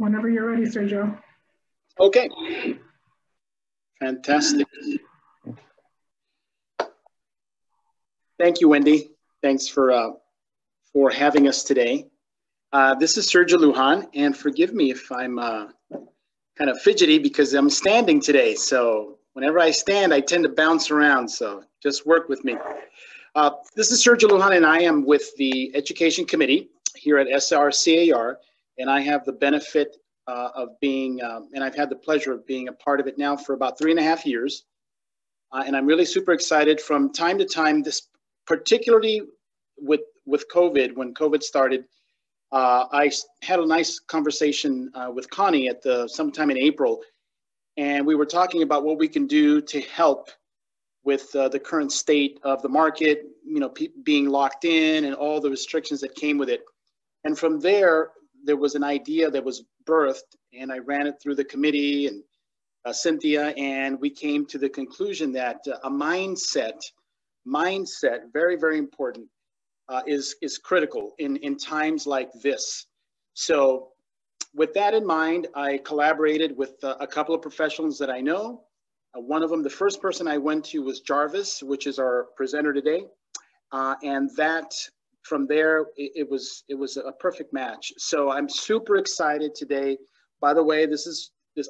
Whenever you're ready, Sergio. Okay. Fantastic. Thank you, Wendy. Thanks for having us today. This is Sergio Lujan, and forgive me if I'm kind of fidgety because I'm standing today. So whenever I stand, I tend to bounce around. So just work with me. This is Sergio Lujan, and I am with the Education Committee here at SRCAR, and I have the benefit of being, and I've had the pleasure of being a part of it now for about 3.5 years. And I'm really super excited from time to time, this particularly with COVID, when COVID started, I had a nice conversation with Connie at sometime in April, and we were talking about what we can do to help with the current state of the market, you know, being locked in and all the restrictions that came with it. And from there was an idea that was birthed, and I ran it through the committee and Cynthia, and we came to the conclusion that a mindset, very, very important, is critical in times like this. So with that in mind, I collaborated with a couple of professionals that I know. One of them, the first person I went to was Jarvis, which is our presenter today. And that from there, it was a perfect match. So I'm super excited today. By the way,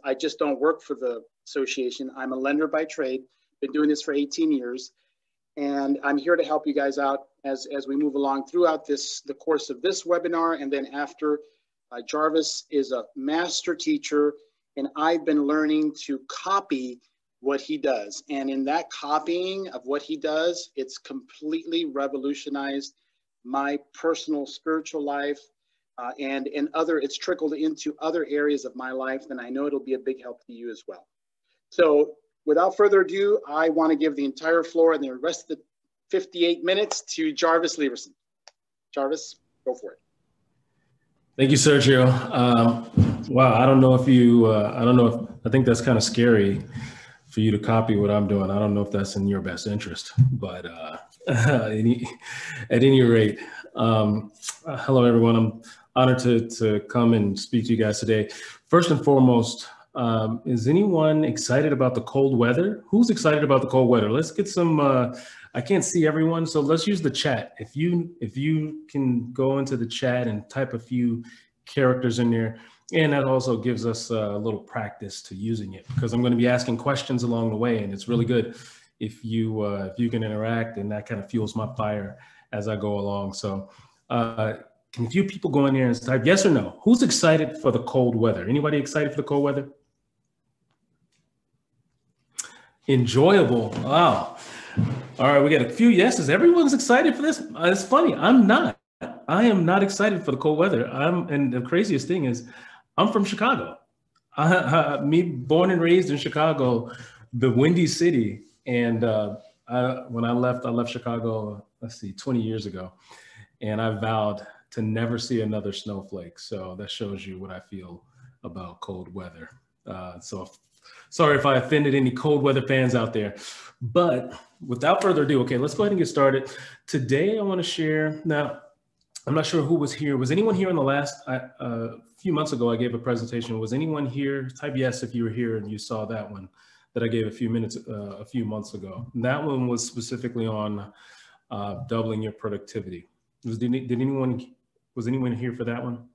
I just don't work for the association. I'm a lender by trade, been doing this for 18 years. And I'm here to help you guys out as we move along throughout the course of this webinar. And then after, Jarvis is a master teacher, and I've been learning to copy what he does. And in that copying of what he does, it's completely revolutionized my personal spiritual life, and it's trickled into other areas of my life, and I know it'll be a big help to you as well. So without further ado, I want to give the entire floor and the rest of the 58 minutes to Jarvis Leverson. Jarvis, go for it. Thank you, Sergio. Wow, I don't know if I think that's kind of scary for you to copy what I'm doing. I don't know if that's in your best interest, but at any rate, hello everyone. I'm honored to come and speak to you guys today. First and foremost, is anyone excited about the cold weather? Who's excited about the cold weather? Let's get some, I can't see everyone, so let's use the chat. If you can go into the chat and type a few characters in there, and that also gives us a little practice to using it, because I'm going to be asking questions along the way, and it's really good if you can interact, and that kind of fuels my fire as I go along. So can a few people go in there and type yes or no? Who's excited for the cold weather? Anybody excited for the cold weather? Enjoyable. Wow. All right, we got a few yeses. Everyone's excited for this. It's funny. I'm not. I am not excited for the cold weather. And the craziest thing is, I'm from Chicago. Me, born and raised in Chicago, the Windy City. And when I left Chicago, let's see, 20 years ago. And I vowed to never see another snowflake. So that shows you what I feel about cold weather. So sorry if I offended any cold weather fans out there. But without further ado, okay, let's go ahead and get started. Today, I want to share, now, I'm not sure who was here. Was anyone here in the last, a few months ago, I gave a presentation. Was anyone here? Type yes if you were here and you saw that one that I gave a few months ago. And that one was specifically on doubling your productivity. Was anyone here for that one?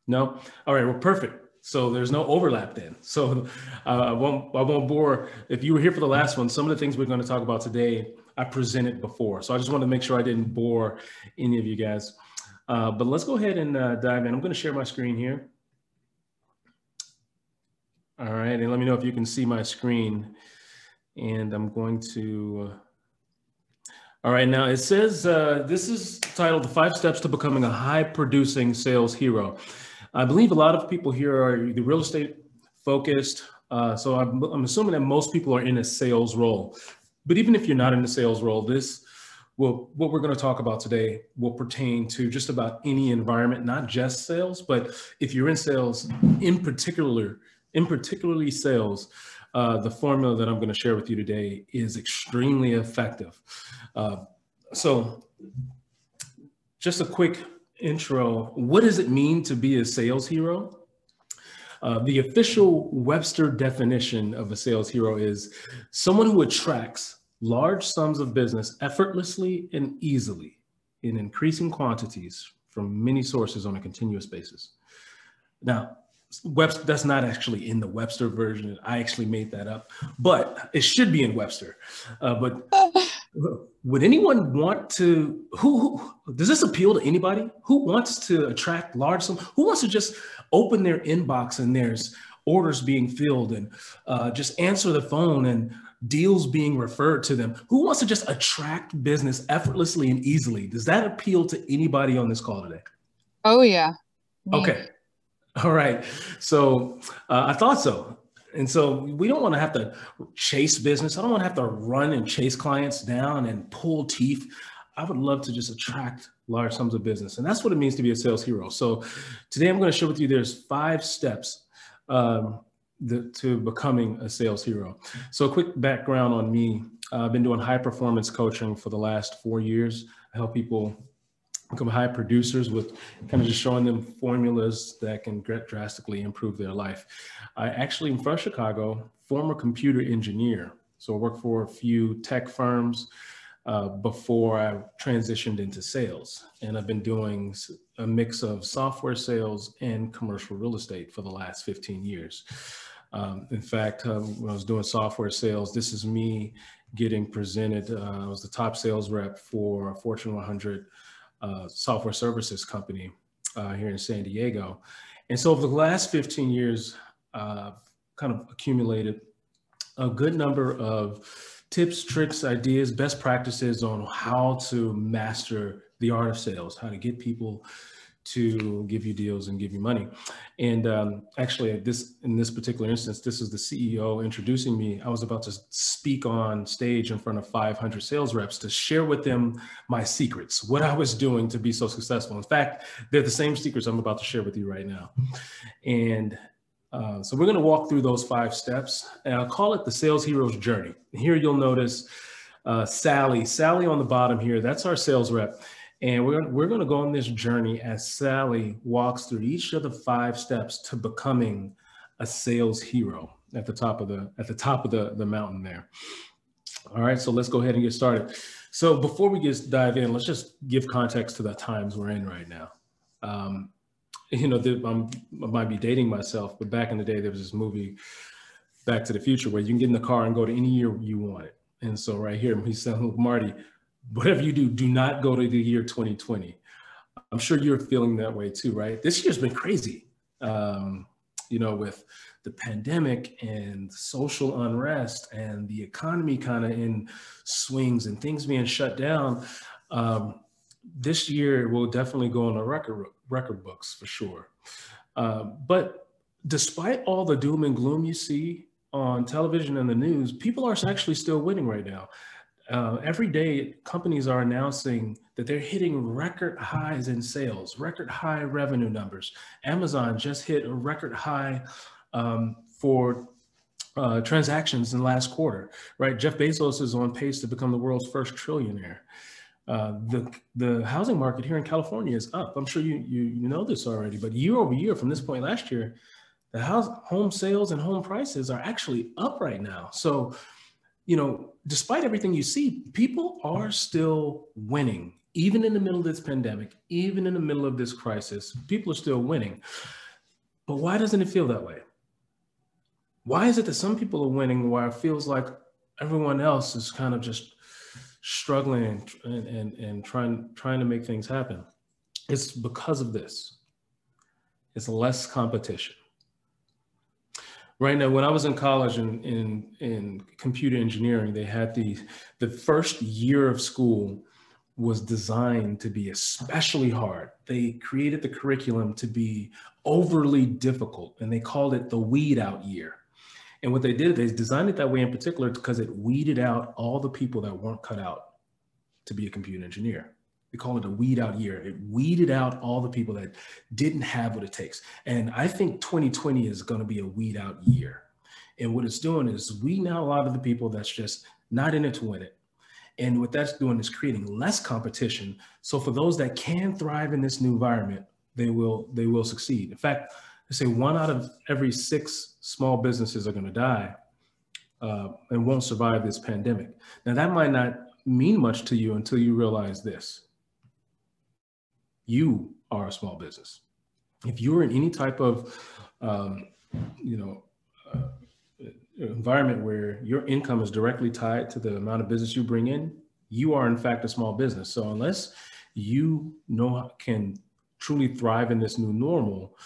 No? All right, well, perfect. So there's no overlap then. So I won't bore. If you were here for the last one, some of the things we're going to talk about today, I presented before. So I just want to make sure I didn't bore any of you guys. But let's go ahead and dive in. I'm going to share my screen here. All right, and let me know if you can see my screen. And I'm going to, all right, now it says, this is titled The 5 Steps to Becoming a High-Producing Sales Hero. I believe a lot of people here are the real estate focused. So I'm assuming that most people are in a sales role. But even if you're not in a sales role, what we're going to talk about today will pertain to just about any environment, not just sales, but if you're in sales, in particularly sales, the formula that I'm going to share with you today is extremely effective. So just a quick intro. What does it mean to be a sales hero? The official Webster definition of a sales hero is someone who attracts large sums of business effortlessly and easily in increasing quantities from many sources on a continuous basis. Now, Webster, that's not actually in the Webster version. I actually made that up, but it should be in Webster. But would anyone want to, who does this appeal to anybody? Who wants to attract large sums? Who wants to just open their inbox and there's orders being filled and just answer the phone and deals being referred to them? Who wants to just attract business effortlessly and easily? Does that appeal to anybody on this call today? Oh, yeah. Me. Okay. All right. So I thought so. And so we don't want to have to chase business. I don't want to have to run and chase clients down and pull teeth. I would love to just attract large sums of business. And that's what it means to be a sales hero. So today I'm going to share with you, there's 5 steps to becoming a sales hero. So a quick background on me. I've been doing high performance coaching for the last 4 years. I help people become high producers with kind of just showing them formulas that can drastically improve their life. I actually am from Chicago, former computer engineer. So I worked for a few tech firms before I transitioned into sales. And I've been doing a mix of software sales and commercial real estate for the last 15 years. In fact, when I was doing software sales, this is me getting presented. I was the top sales rep for a Fortune 100 software services company here in San Diego. And so over the last 15 years, I've kind of accumulated a good number of tips, tricks, ideas, best practices on how to master the art of sales, how to get people to give you deals and give you money. And actually in this particular instance, this is the CEO introducing me. I was about to speak on stage in front of 500 sales reps to share with them my secrets, what I was doing to be so successful. In fact, they're the same secrets I'm about to share with you right now. And so we're going to walk through those 5 steps, and I'll call it the sales hero's journey. Here you'll notice Sally on the bottom here, that's our sales rep. And we're going to go on this journey as Sally walks through each of the 5 steps to becoming a sales hero at the top of the mountain there. All right, so let's go ahead and get started. So before we dive in, let's just give context to the times we're in right now. You know, I might be dating myself, but back in the day, there was this movie, Back to the Future, where you can get in the car and go to any year you want it. And so right here, he's saying, Marty, whatever you do, do not go to the year 2020. I'm sure you're feeling that way too, right? This year's been crazy, you know, with the pandemic and social unrest and the economy kind of in swings and things being shut down. This year will definitely go on the record books for sure. But despite all the doom and gloom you see on television and the news, people are actually still winning right now. Every day, companies are announcing that they're hitting record highs in sales, record high revenue numbers. Amazon just hit a record high for transactions in the last quarter, right? Jeff Bezos is on pace to become the world's first trillionaire. The housing market here in California is up. I'm sure you know this already, but year over year from this point last year, the home sales and home prices are actually up right now. So, you know, despite everything you see, people are still winning, even in the middle of this pandemic, even in the middle of this crisis, people are still winning. But why doesn't it feel that way? Why is it that some people are winning while it feels like everyone else is kind of just struggling and trying to make things happen? It's because of this. It's less competition. Right now, when I was in college in computer engineering, they had the first year of school was designed to be especially hard. They created the curriculum to be overly difficult, and they called it the weed out year. And what they did, they designed it that way in particular because it weeded out all the people that weren't cut out to be a computer engineer. They call it a weed out year. It weeded out all the people that didn't have what it takes. And I think 2020 is going to be a weed out year. And what it's doing is weeding out a lot of the people that's just not in it to win it. And what that's doing is creating less competition. So for those that can thrive in this new environment, they will succeed. In fact, They say 1 out of every 6 small businesses are going to die and won't survive this pandemic. Now, that might not mean much to you until you realize this. You are a small business. If you're in any type of, environment where your income is directly tied to the amount of business you bring in, you are in fact a small business. So unless you can truly thrive in this new normal,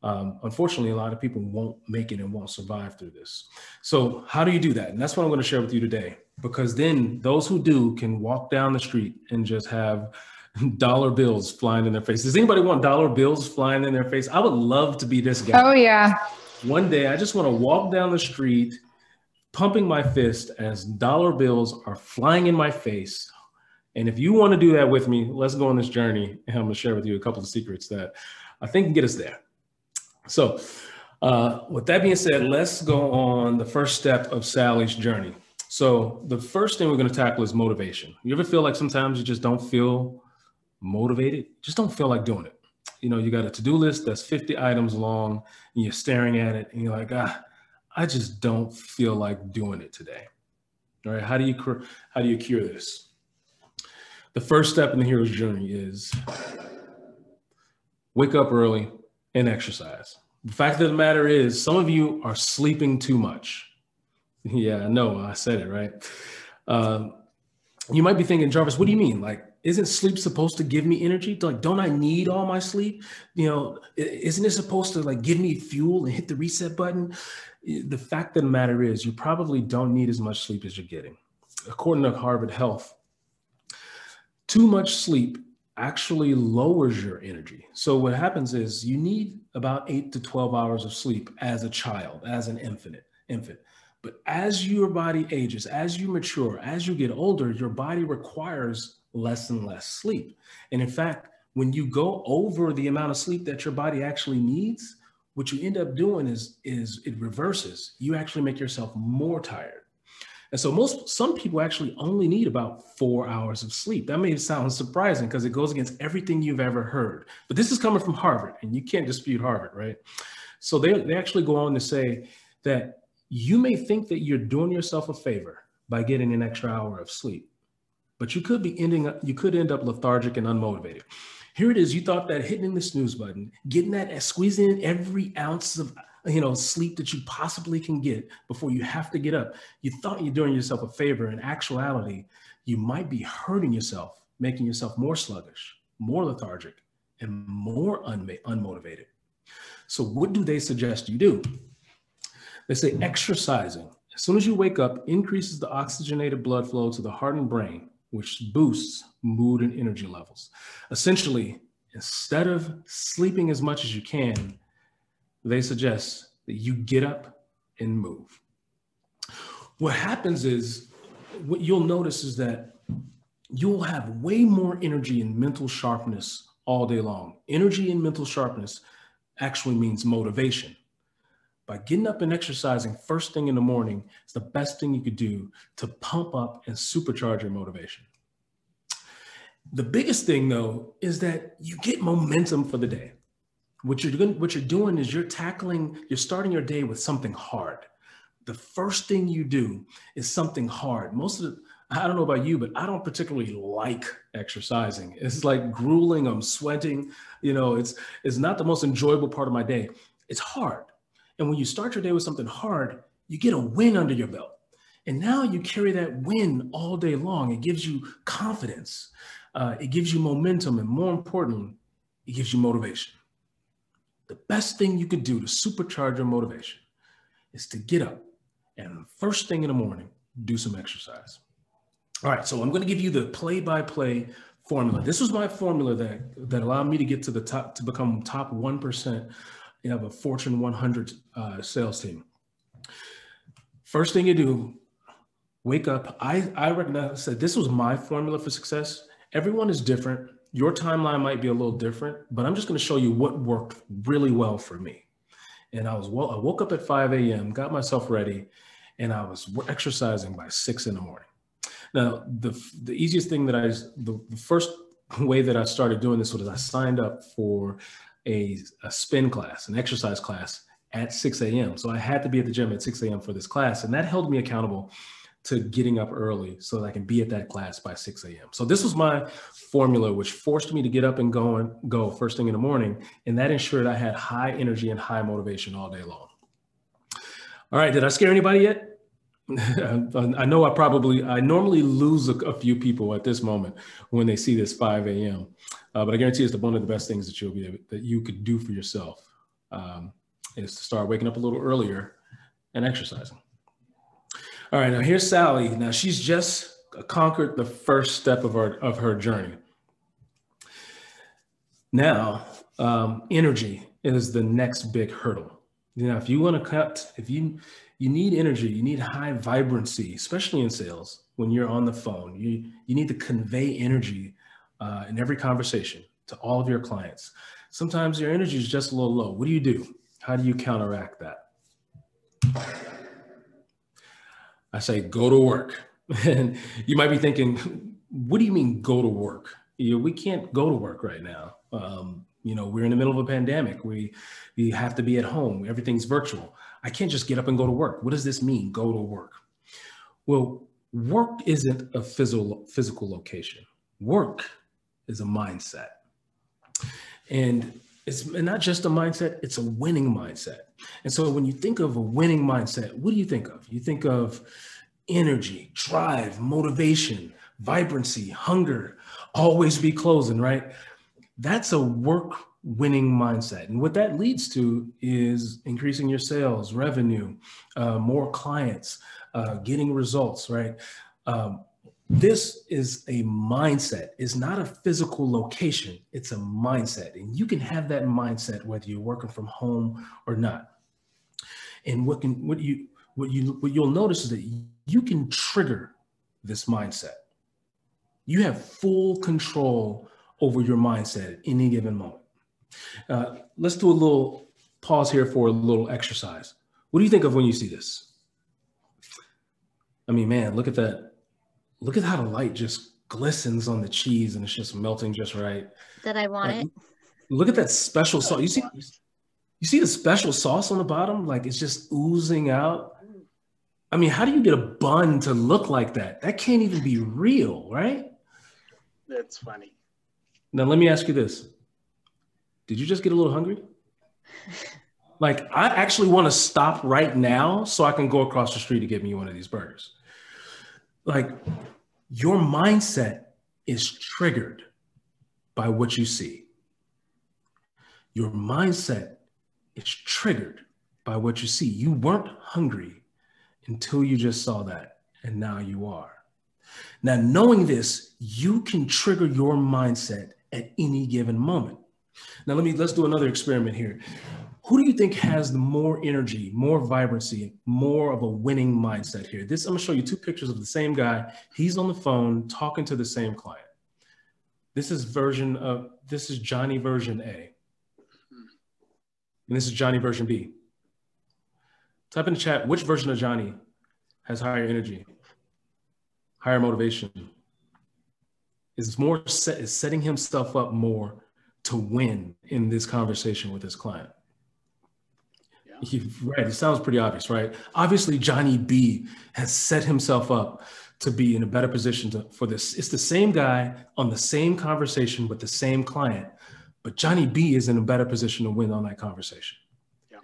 unfortunately, a lot of people won't make it and won't survive through this. So how do you do that? And that's what I'm going to share with you today, because then those who do can walk down the street and just have dollar bills flying in their face. Does anybody want dollar bills flying in their face? I would love to be this guy. Oh, yeah. One day, I just want to walk down the street, pumping my fist as dollar bills are flying in my face. And if you want to do that with me, let's go on this journey. And I'm going to share with you a couple of secrets that I think can get us there. So with that being said, let's go on the first step of Sally's journey. So the first thing we're going to tackle is motivation. You ever feel like sometimes you just don't feel motivated? Just don't feel like doing it. You know, you got a to-do list that's 50 items long and you're staring at it and you're like, I just don't feel like doing it today. All right. How do you cure this? The first step in the hero's journey is wake up early and exercise. The fact of the matter is, some of you are sleeping too much. Yeah, I know, I said it, right? You might be thinking, Jarvis, what do you mean? Like, isn't sleep supposed to give me energy? Like, don't I need all my sleep? You know, isn't it supposed to like give me fuel and hit the reset button? The fact of the matter is, you probably don't need as much sleep as you're getting. According to Harvard Health, too much sleep actually lowers your energy. So what happens is you need about 8 to 12 hours of sleep as a child, as an infant. But as your body ages, as you mature, as you get older, your body requires less and less sleep. And in fact, when you go over the amount of sleep that your body actually needs, what you end up doing is it reverses. You actually make yourself more tired. And so some people actually only need about 4 hours of sleep. That may sound surprising because it goes against everything you've ever heard. But this is coming from Harvard, and you can't dispute Harvard, right? So they actually go on to say that you may think that you're doing yourself a favor by getting an extra hour of sleep, but you could end up lethargic and unmotivated. Here it is. You thought that hitting the snooze button, getting that, squeezing in every ounce of sleep that you possibly can get before you have to get up. You thought you're doing yourself a favor. In actuality, you might be hurting yourself, making yourself more sluggish, more lethargic, and more unmotivated. So what do they suggest you do? They say exercising, as soon as you wake up, increases the oxygenated blood flow to the heart and brain, which boosts mood and energy levels. Essentially, instead of sleeping as much as you can, they suggest that you get up and move. What happens is, what you'll notice is that you'll have way more energy and mental sharpness all day long. Energy and mental sharpness actually means motivation. By getting up and exercising first thing in the morning, it's the best thing you could do to pump up and supercharge your motivation. The biggest thing, though, is that you get momentum for the day. What you're doing is you're starting your day with something hard. The first thing you do is something hard. I don't know about you, but I don't particularly like exercising. It's like grueling, I'm sweating. It's not the most enjoyable part of my day. It's hard. And when you start your day with something hard, you get a win under your belt. And now you carry that win all day long. It gives you confidence. It gives you momentum. And more importantly, it gives you motivation. The best thing you could do to supercharge your motivation is to get up and first thing in the morning, do some exercise. All right, so I'm going to give you the play-by-play formula. This was my formula that allowed me to get to the top, to become top 1% of a Fortune 100 sales team. First thing you do, wake up. I recognize that this was my formula for success. Everyone is different. Your timeline might be a little different, but I'm just going to show you what worked really well for me. And I woke up at 5 a.m., got myself ready, and I was exercising by 6 in the morning. Now, the easiest thing the first way that I started doing this was I signed up for a spin class, an exercise class at 6 a.m. So I had to be at the gym at 6 a.m. for this class. And that held me accountable to getting up early so that I can be at that class by 6 a.m. So this was my formula, which forced me to get up and go first thing in the morning. And that ensured I had high energy and high motivation all day long. All right, did I scare anybody yet? I know I normally lose a few people at this moment when they see this 5 a.m. But I guarantee it's one of the best things that you could do for yourself is to start waking up a little earlier and exercising. All right, now here's Sally. Now she's just conquered the first step of her journey. Now, energy is the next big hurdle. Now, if you want to you need energy, you need high vibrancy, especially in sales. When you're on the phone, you need to convey energy in every conversation to all of your clients. Sometimes your energy is just a little low. What do you do? How do you counteract that? I say, go to work. And you might be thinking, what do you mean go to work? We can't go to work right now. We're in the middle of a pandemic. We have to be at home. Everything's virtual. I can't just get up and go to work. What does this mean, go to work? Well, work isn't a physical location. Work is a mindset. And it's not just a mindset, it's a winning mindset. And so when you think of a winning mindset, what do you think of? You think of energy, drive, motivation, vibrancy, hunger, always be closing, right? That's a work winning mindset. And what that leads to is increasing your sales, revenue, more clients, getting results, right? This is a mindset. It's not a physical location. It's a mindset. And you can have that mindset whether you're working from home or not. And what you'll notice is that you can trigger this mindset. You have full control over your mindset at any given moment. Let's do a little pause here for a little exercise. What do you think of when you see this? I mean, man, look at that. Look at how the light just glistens on the cheese and it's just melting just right. That I want it. Look at that special sauce. You see the special sauce on the bottom? Like it's just oozing out. I mean, how do you get a bun to look like that? That can't even be real, right? That's funny. Now, let me ask you this. Did you just get a little hungry? Like, I actually want to stop right now so I can go across the street to get me one of these burgers. Like, your mindset is triggered by what you see. Your mindset is triggered by what you see. You weren't hungry until you just saw that, and now you are. Now, knowing this, you can trigger your mindset at any given moment. Now, let's do another experiment here. Who do you think has the more energy, more vibrancy, more of a winning mindset here? I'm going to show you two pictures of the same guy. He's on the phone talking to the same client. This is Johnny version A. And this is Johnny version B. Type in the chat, which version of Johnny has higher energy, higher motivation, is setting himself up more to win in this conversation with his client? Right, it sounds pretty obvious, right? Obviously, Johnny B has set himself up to be in a better position for this. It's the same guy on the same conversation with the same client, but Johnny B is in a better position to win on that conversation. Yeah.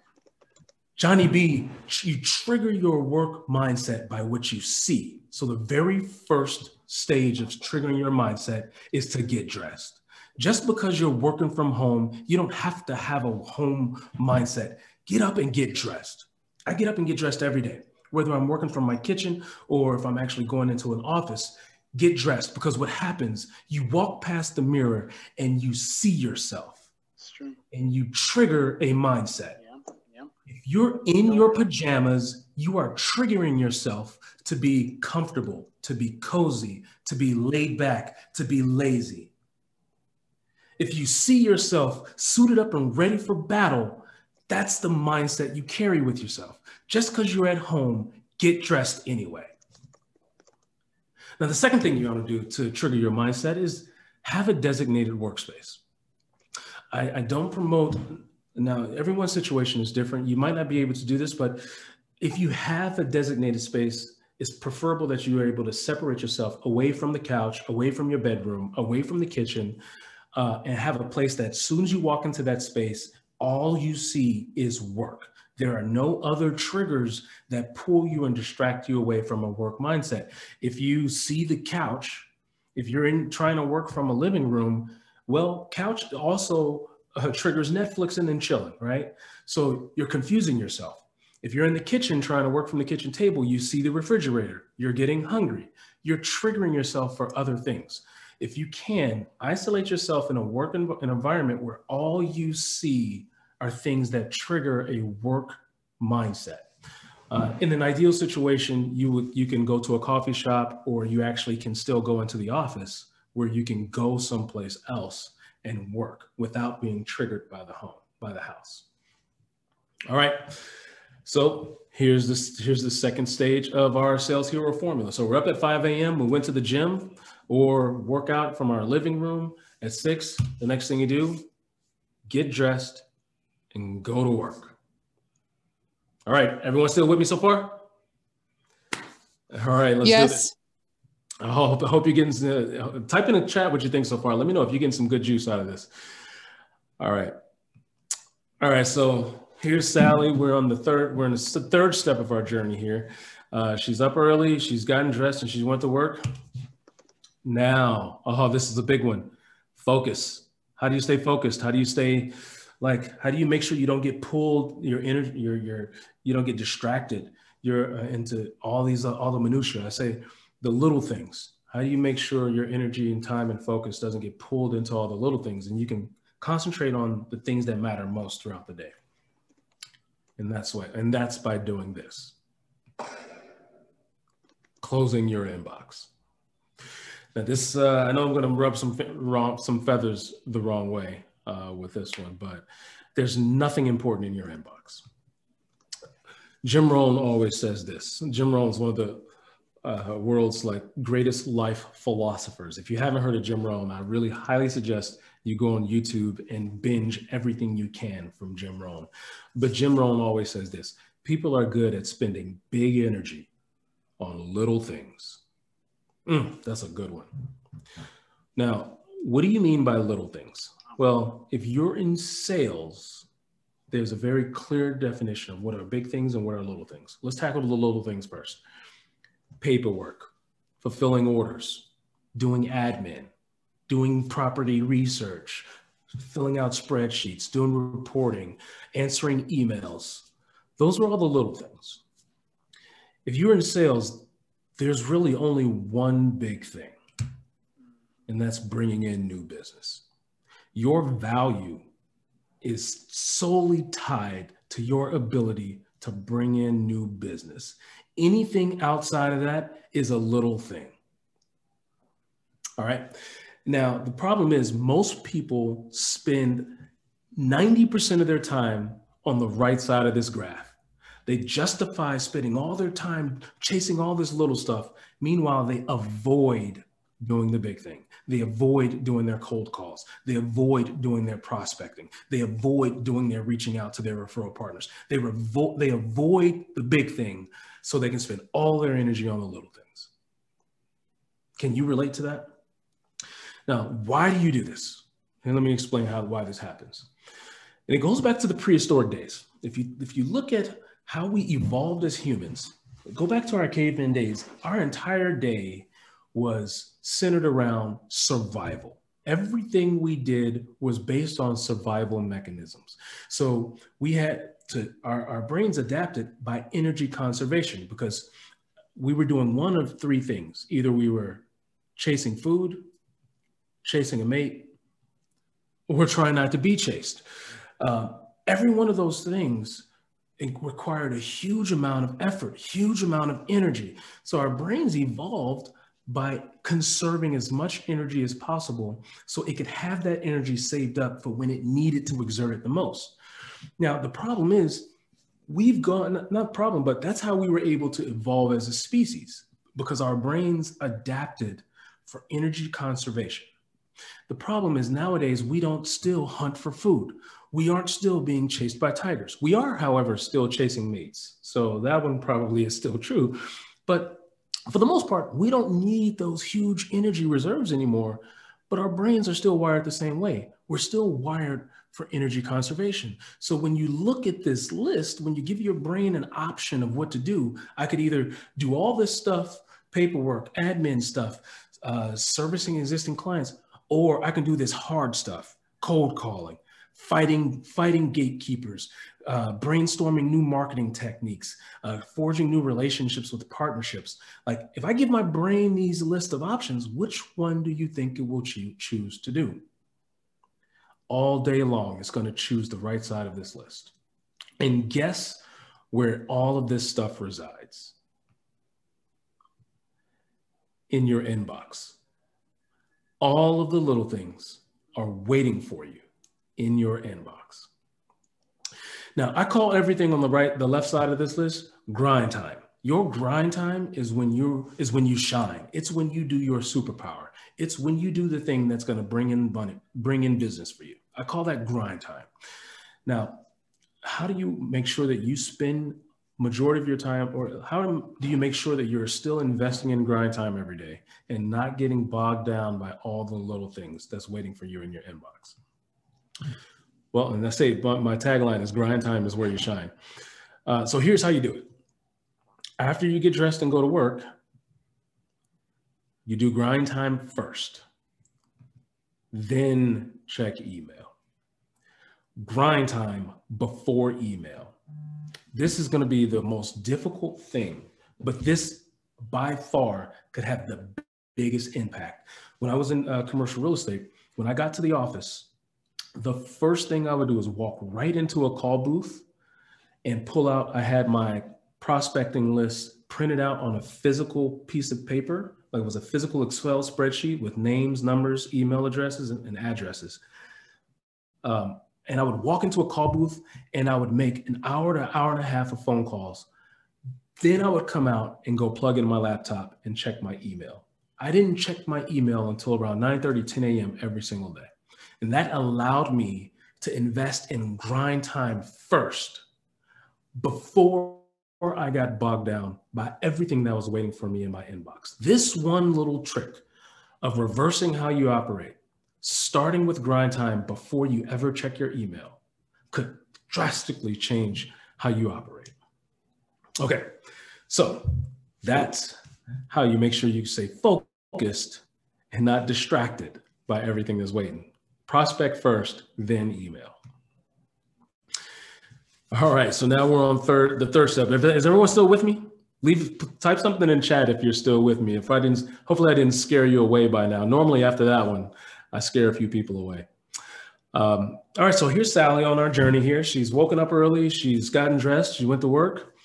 Johnny B, you trigger your work mindset by what you see. So the very first stage of triggering your mindset is to get dressed. Just because you're working from home, you don't have to have a home mindset. Get up and get dressed. I get up and get dressed every day, whether I'm working from my kitchen or if I'm actually going into an office. Get dressed, because what happens, you walk past the mirror and you see yourself. That's true. And you trigger a mindset. Yeah. If you're in your pajamas, you are triggering yourself to be comfortable, to be cozy, to be laid back, to be lazy. If you see yourself suited up and ready for battle, that's the mindset you carry with yourself. Just because you're at home, get dressed anyway. Now, the second thing you want to do to trigger your mindset is have a designated workspace. I don't promote, now everyone's situation is different. You might not be able to do this, but if you have a designated space, it's preferable that you are able to separate yourself away from the couch, away from your bedroom, away from the kitchen, and have a place that as soon as you walk into that space, all you see is work. There are no other triggers that pull you and distract you away from a work mindset. If you see the couch, if you're trying to work from a living room, well, couch also triggers Netflix and then chilling, right? So you're confusing yourself. If you're in the kitchen trying to work from the kitchen table, you see the refrigerator, you're getting hungry, you're triggering yourself for other things. If you can, isolate yourself in a work environment where all you see are things that trigger a work mindset. In an ideal situation, you can go to a coffee shop, or you actually can still go into the office where you can go someplace else and work without being triggered by the house. All right. So here's the second stage of our Sales Hero formula. So we're up at 5 a.m. We went to the gym or work out from our living room at 6. The next thing you do, get dressed and go to work. All right. Everyone still with me so far? All right. Let's do this. I hope you're getting, type in the chat what you think so far. Let me know if you're getting some good juice out of this. All right. All right. So here's Sally. We're in the third step of our journey here. She's up early. She's gotten dressed and she went to work. Now, this is a big one. Focus. How do you stay focused? How do you stay how do you make sure you don't get pulled, your energy, you don't get distracted? You're into all the minutia. I say the little things. How do you make sure your energy and time and focus doesn't get pulled into all the little things, and you can concentrate on the things that matter most throughout the day? And that's by doing this. Closing your inbox. Now this, I know I'm going to rub some feathers the wrong way with this one, but there's nothing important in your inbox. Jim Rohn always says this. Jim Rohn is one of the world's greatest life philosophers. If you haven't heard of Jim Rohn, I really highly suggest you go on YouTube and binge everything you can from Jim Rohn. But Jim Rohn always says this: people are good at spending big energy on little things. That's a good one. Now, what do you mean by little things? Well, if you're in sales, there's a very clear definition of what are big things and what are little things. Let's tackle the little things first. Paperwork, fulfilling orders, doing admin, doing property research, filling out spreadsheets, doing reporting, answering emails. Those are all the little things. If you're in sales, there's really only one big thing, and that's bringing in new business. Your value is solely tied to your ability to bring in new business. Anything outside of that is a little thing. All right. Now, the problem is most people spend 90% of their time on the right side of this graph. They justify spending all their time chasing all this little stuff. Meanwhile, they avoid doing the big thing. They avoid doing their cold calls. They avoid doing their prospecting. They avoid doing their reaching out to their referral partners. They avoid the big thing so they can spend all their energy on the little things. Can you relate to that? Now, why do you do this? And let me explain why this happens. And it goes back to the prehistoric days. If you look at how we evolved as humans, go back to our caveman days, our entire day was centered around survival. Everything we did was based on survival mechanisms. So we had to, our brains adapted by energy conservation, because we were doing one of three things. Either we were chasing food, chasing a mate, or trying not to be chased. Every one of those things, it required a huge amount of effort, huge amount of energy. So our brains evolved by conserving as much energy as possible so it could have that energy saved up for when it needed to exert it the most. Now, the problem is not problem, but that's how we were able to evolve as a species, because our brains adapted for energy conservation. The problem is nowadays we don't still hunt for food. We aren't still being chased by tigers. We are, however, still chasing mates. So that one probably is still true. But for the most part, we don't need those huge energy reserves anymore, but our brains are still wired the same way. We're still wired for energy conservation. So when you look at this list, when you give your brain an option of what to do, I could either do all this stuff, paperwork, admin stuff, servicing existing clients, or I can do this hard stuff, cold calling, fighting gatekeepers, brainstorming new marketing techniques, forging new relationships with partnerships. Like if I give my brain these list of options, which one do you think it will choose to do? All day long, it's going to choose the right side of this list. And guess where all of this stuff resides? In your inbox. All of the little things are waiting for you in your inbox. Now, I call everything on the left side of this list, grind time. Your grind time is when you shine. It's when you do your superpower. It's when you do the thing that's going to bring in money, bring in business for you. I call that grind time. Now, how do you make sure that you spend majority of your time, or how do you make sure that you're still investing in grind time every day and not getting bogged down by all the little things that's waiting for you in your inbox? Well, and I say my tagline is grind time is where you shine. So here's how you do it. After you get dressed and go to work, you do grind time first, then check email. Grind time before email. This is going to be the most difficult thing, but this by far could have the biggest impact. When I was in commercial real estate, when I got to the office, the first thing I would do is walk right into a call booth and pull out, I had my prospecting list printed out on a physical piece of paper, like it was a physical Excel spreadsheet with names, numbers, email addresses, and addresses. And I would walk into a call booth and I would make an hour to hour and a half of phone calls. Then I would come out and go plug in my laptop and check my email. I didn't check my email until around 9:30, 10 a.m. every single day. And that allowed me to invest in grind time first before I got bogged down by everything that was waiting for me in my inbox. This one little trick of reversing how you operate, starting with grind time before you ever check your email, could drastically change how you operate. Okay, so that's how you make sure you stay focused and not distracted by everything that's waiting. Prospect first, then email. All right, so now we're on the third step. Is everyone still with me? Type something in chat if you're still with me. Hopefully I didn't scare you away by now. Normally after that one, I scare a few people away. All right, so here's Sally on our journey here. She's woken up early. She's gotten dressed. She went to work.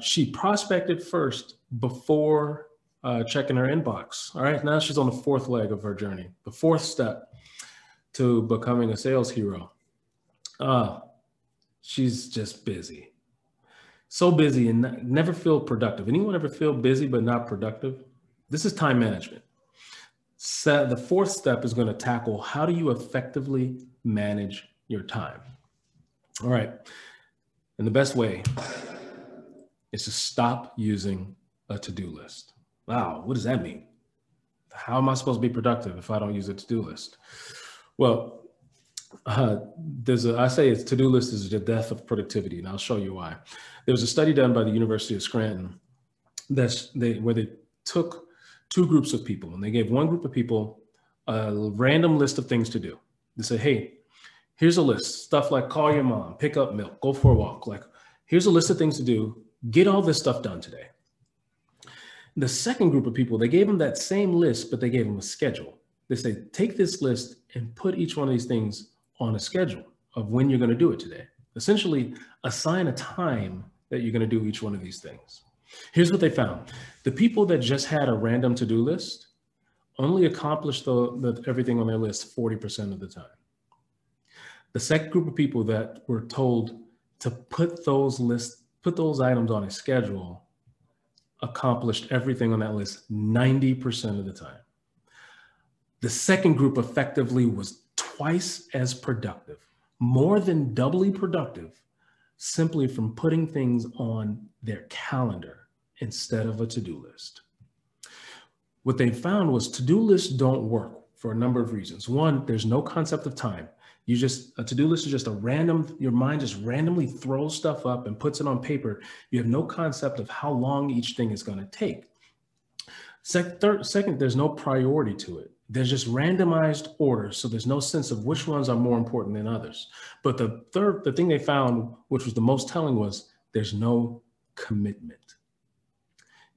She prospected first before checking her inbox. All right, now she's on the fourth leg of her journey, the fourth step to becoming a sales hero. She's just busy. So busy and never feel productive. Anyone ever feel busy but not productive? This is time management. The fourth step is going to tackle how do you effectively manage your time. All right. And the best way is to stop using a to-do list. Wow, what does that mean? How am I supposed to be productive if I don't use a to-do list? Well, I say it's to-do list is the death of productivity, and I'll show you why. There was a study done by the University of Scranton where they took two groups of people, and they gave one group of people a random list of things to do. They said, hey, here's a list, stuff like call your mom, pick up milk, go for a walk. Like, here's a list of things to do. Get all this stuff done today. The second group of people, they gave them that same list, but they gave them a schedule. They say, take this list and put each one of these things on a schedule of when you're going to do it today. Essentially, assign a time that you're going to do each one of these things. Here's what they found. The people that just had a random to-do list only accomplished everything on their list 40% of the time. The second group of people that were told to put those items on a schedule accomplished everything on that list 90% of the time. The second group effectively was twice as productive, more than doubly productive, simply from putting things on their calendar instead of a to-do list. What they found was to-do lists don't work for a number of reasons. One, there's no concept of time. A to-do list is just your mind just randomly throws stuff up and puts it on paper. You have no concept of how long each thing is going to take. Second, there's no priority to it. There's just randomized orders, so there's no sense of which ones are more important than others. But the thing they found, which was the most telling, was there's no commitment.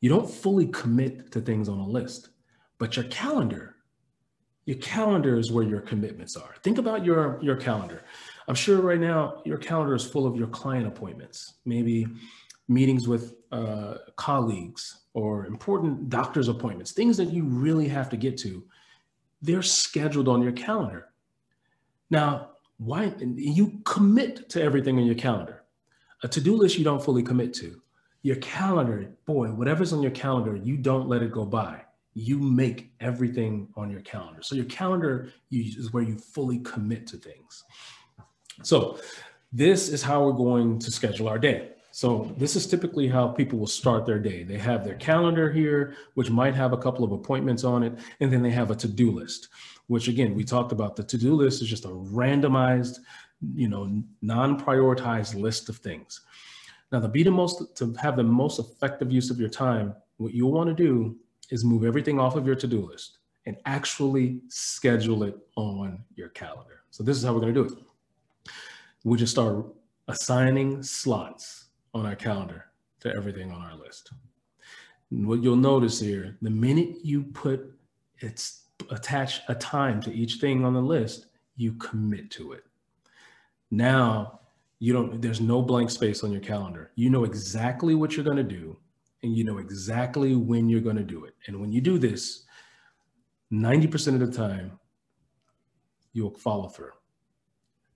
You don't fully commit to things on a list, but your calendar is where your commitments are. Think about your calendar. I'm sure right now your calendar is full of your client appointments, maybe meetings with colleagues or important doctor's appointments, things that you really have to get to. They're scheduled on your calendar. Now, why you commit to everything on your calendar? A to-do list you don't fully commit to. Your calendar, boy, whatever's on your calendar, you don't let it go by. You make everything on your calendar. So your calendar is where you fully commit to things. So this is how we're going to schedule our day. So this is typically how people will start their day. They have their calendar here, which might have a couple of appointments on it. And then they have a to-do list, which again, we talked about. The to-do list is just a randomized, non-prioritized list of things. Now, to have the most effective use of your time, what you'll want to do is move everything off of your to-do list and actually schedule it on your calendar. So this is how we're going to do it. We just start assigning slots on our calendar to everything on our list. And what you'll notice here, the minute you attach a time to each thing on the list, you commit to it. Now, there's no blank space on your calendar. You know exactly what you're going to do, and you know exactly when you're going to do it. And when you do this, 90% of the time, you'll follow through.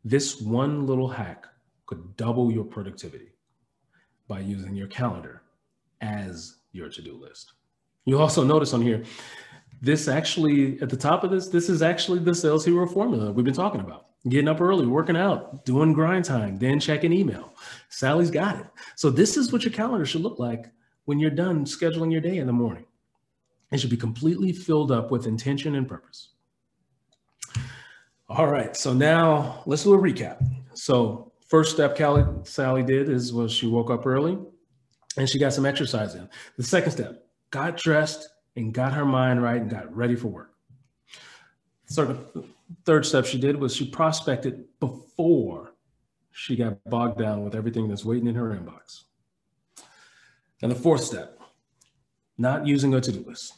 This one little hack could double your productivity by using your calendar as your to-do list. You'll also notice on here, this actually, at the top of this is actually the Sales Hero formula we've been talking about. Getting up early, working out, doing grind time, then checking email. Sally's got it. So this is what your calendar should look like when you're done scheduling your day in the morning. It should be completely filled up with intention and purpose. All right, so now let's do a recap. So first step Sally did was she woke up early and she got some exercise in. The second step, got dressed and got her mind right and got ready for work. Third step she did was she prospected before she got bogged down with everything that's waiting in her inbox. And the fourth step, not using a to-do list,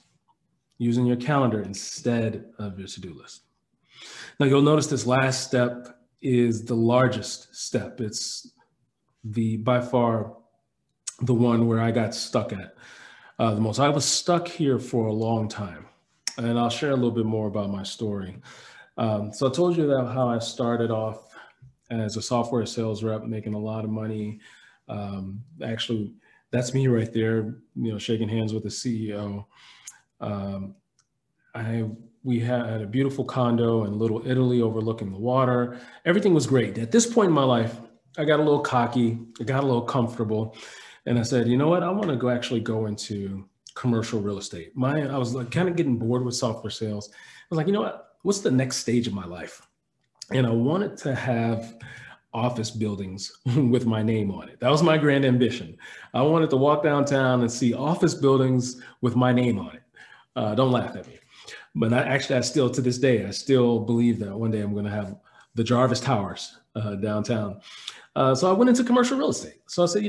using your calendar instead of your to-do list. Now you'll notice this last step is the largest step. It's by far the one where I got stuck at the most. I was stuck here for a long time, and I'll share a little bit more about my story. So I told you how I started off as a software sales rep, making a lot of money. Actually, that's me right there, shaking hands with the CEO. We had a beautiful condo in Little Italy overlooking the water. Everything was great. At this point in my life, I got a little cocky, I got a little comfortable, and I said, you know what, I want to actually go into commercial real estate. I was kind of getting bored with software sales. I was like, you know what, what's the next stage of my life? And I wanted to have office buildings with my name on it. That was my grand ambition. I wanted to walk downtown and see office buildings with my name on it. Don't laugh at me. But I still, to this day, I still believe that one day I'm going to have the Jarvis Towers downtown. So I went into commercial real estate. So I said,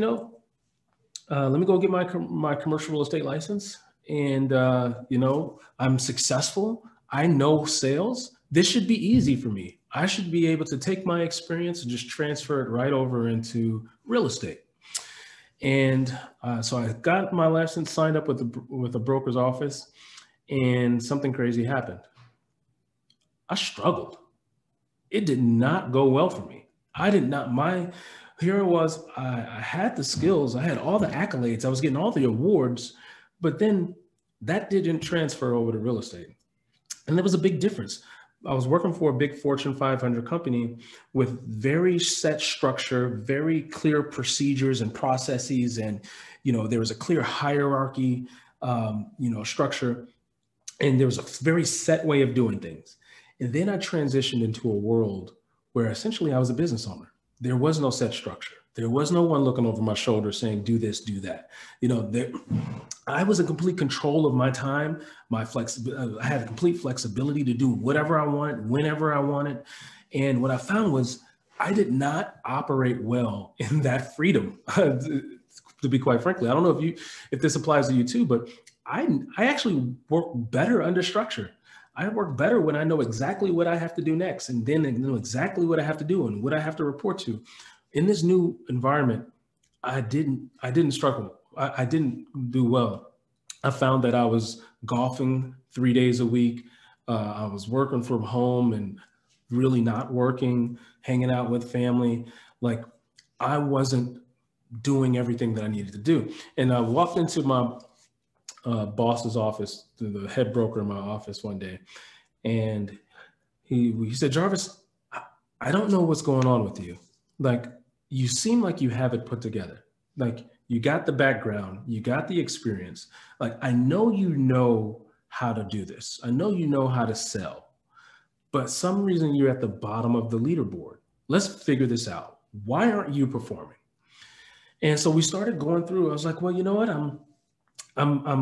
let me go get my commercial real estate license. And, I'm successful. I know sales. This should be easy for me. I should be able to take my experience and just transfer it right over into real estate. And so I got my license, signed up with a broker's office, and something crazy happened. I struggled. It did not go well for me. Here it was, I had the skills, I had all the accolades, I was getting all the awards, but then that didn't transfer over to real estate. And there was a big difference. I was working for a big Fortune 500 company with very set structure, very clear procedures and processes. And, there was a clear hierarchy, structure, and there was a very set way of doing things. And then I transitioned into a world where essentially I was a business owner. There was no set structure. There was no one looking over my shoulder saying, do this, do that. I was in complete control of my time, I had complete flexibility to do whatever I wanted, whenever I wanted. And what I found was I did not operate well in that freedom, to be quite frankly. I don't know if this applies to you too, but I actually work better under structure. I work better when I know exactly what I have to do next, and then I know exactly what I have to do and what I have to report to. In this new environment, I didn't struggle. I didn't do well. I found that I was golfing 3 days a week. I was working from home and really not working, hanging out with family. Like, I wasn't doing everything that I needed to do. And I walked into my boss's office, the head broker in my office one day, and he said, Jarvis, I don't know what's going on with you. Like, you seem like you have it put together. Like, you got the background, you got the experience. Like, I know you know how to do this. I know you know how to sell, but some reason you're at the bottom of the leaderboard. Let's figure this out. Why aren't you performing? And so we started going through. I was like, well, you know what? I'm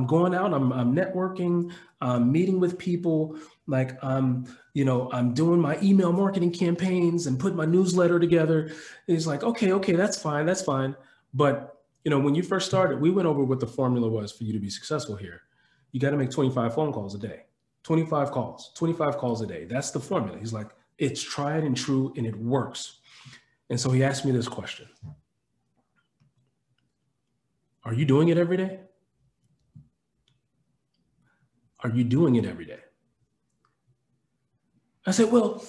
going out, I'm networking, I'm meeting with people. Like, I'm doing my email marketing campaigns and put my newsletter together. And he's like, okay, that's fine. But, when you first started, we went over what the formula was for you to be successful here. You got to make 25 phone calls a day, 25 calls a day. That's the formula. He's like, it's tried and true and it works. And so he asked me this question. Are you doing it every day? Are you doing it every day? I said, well,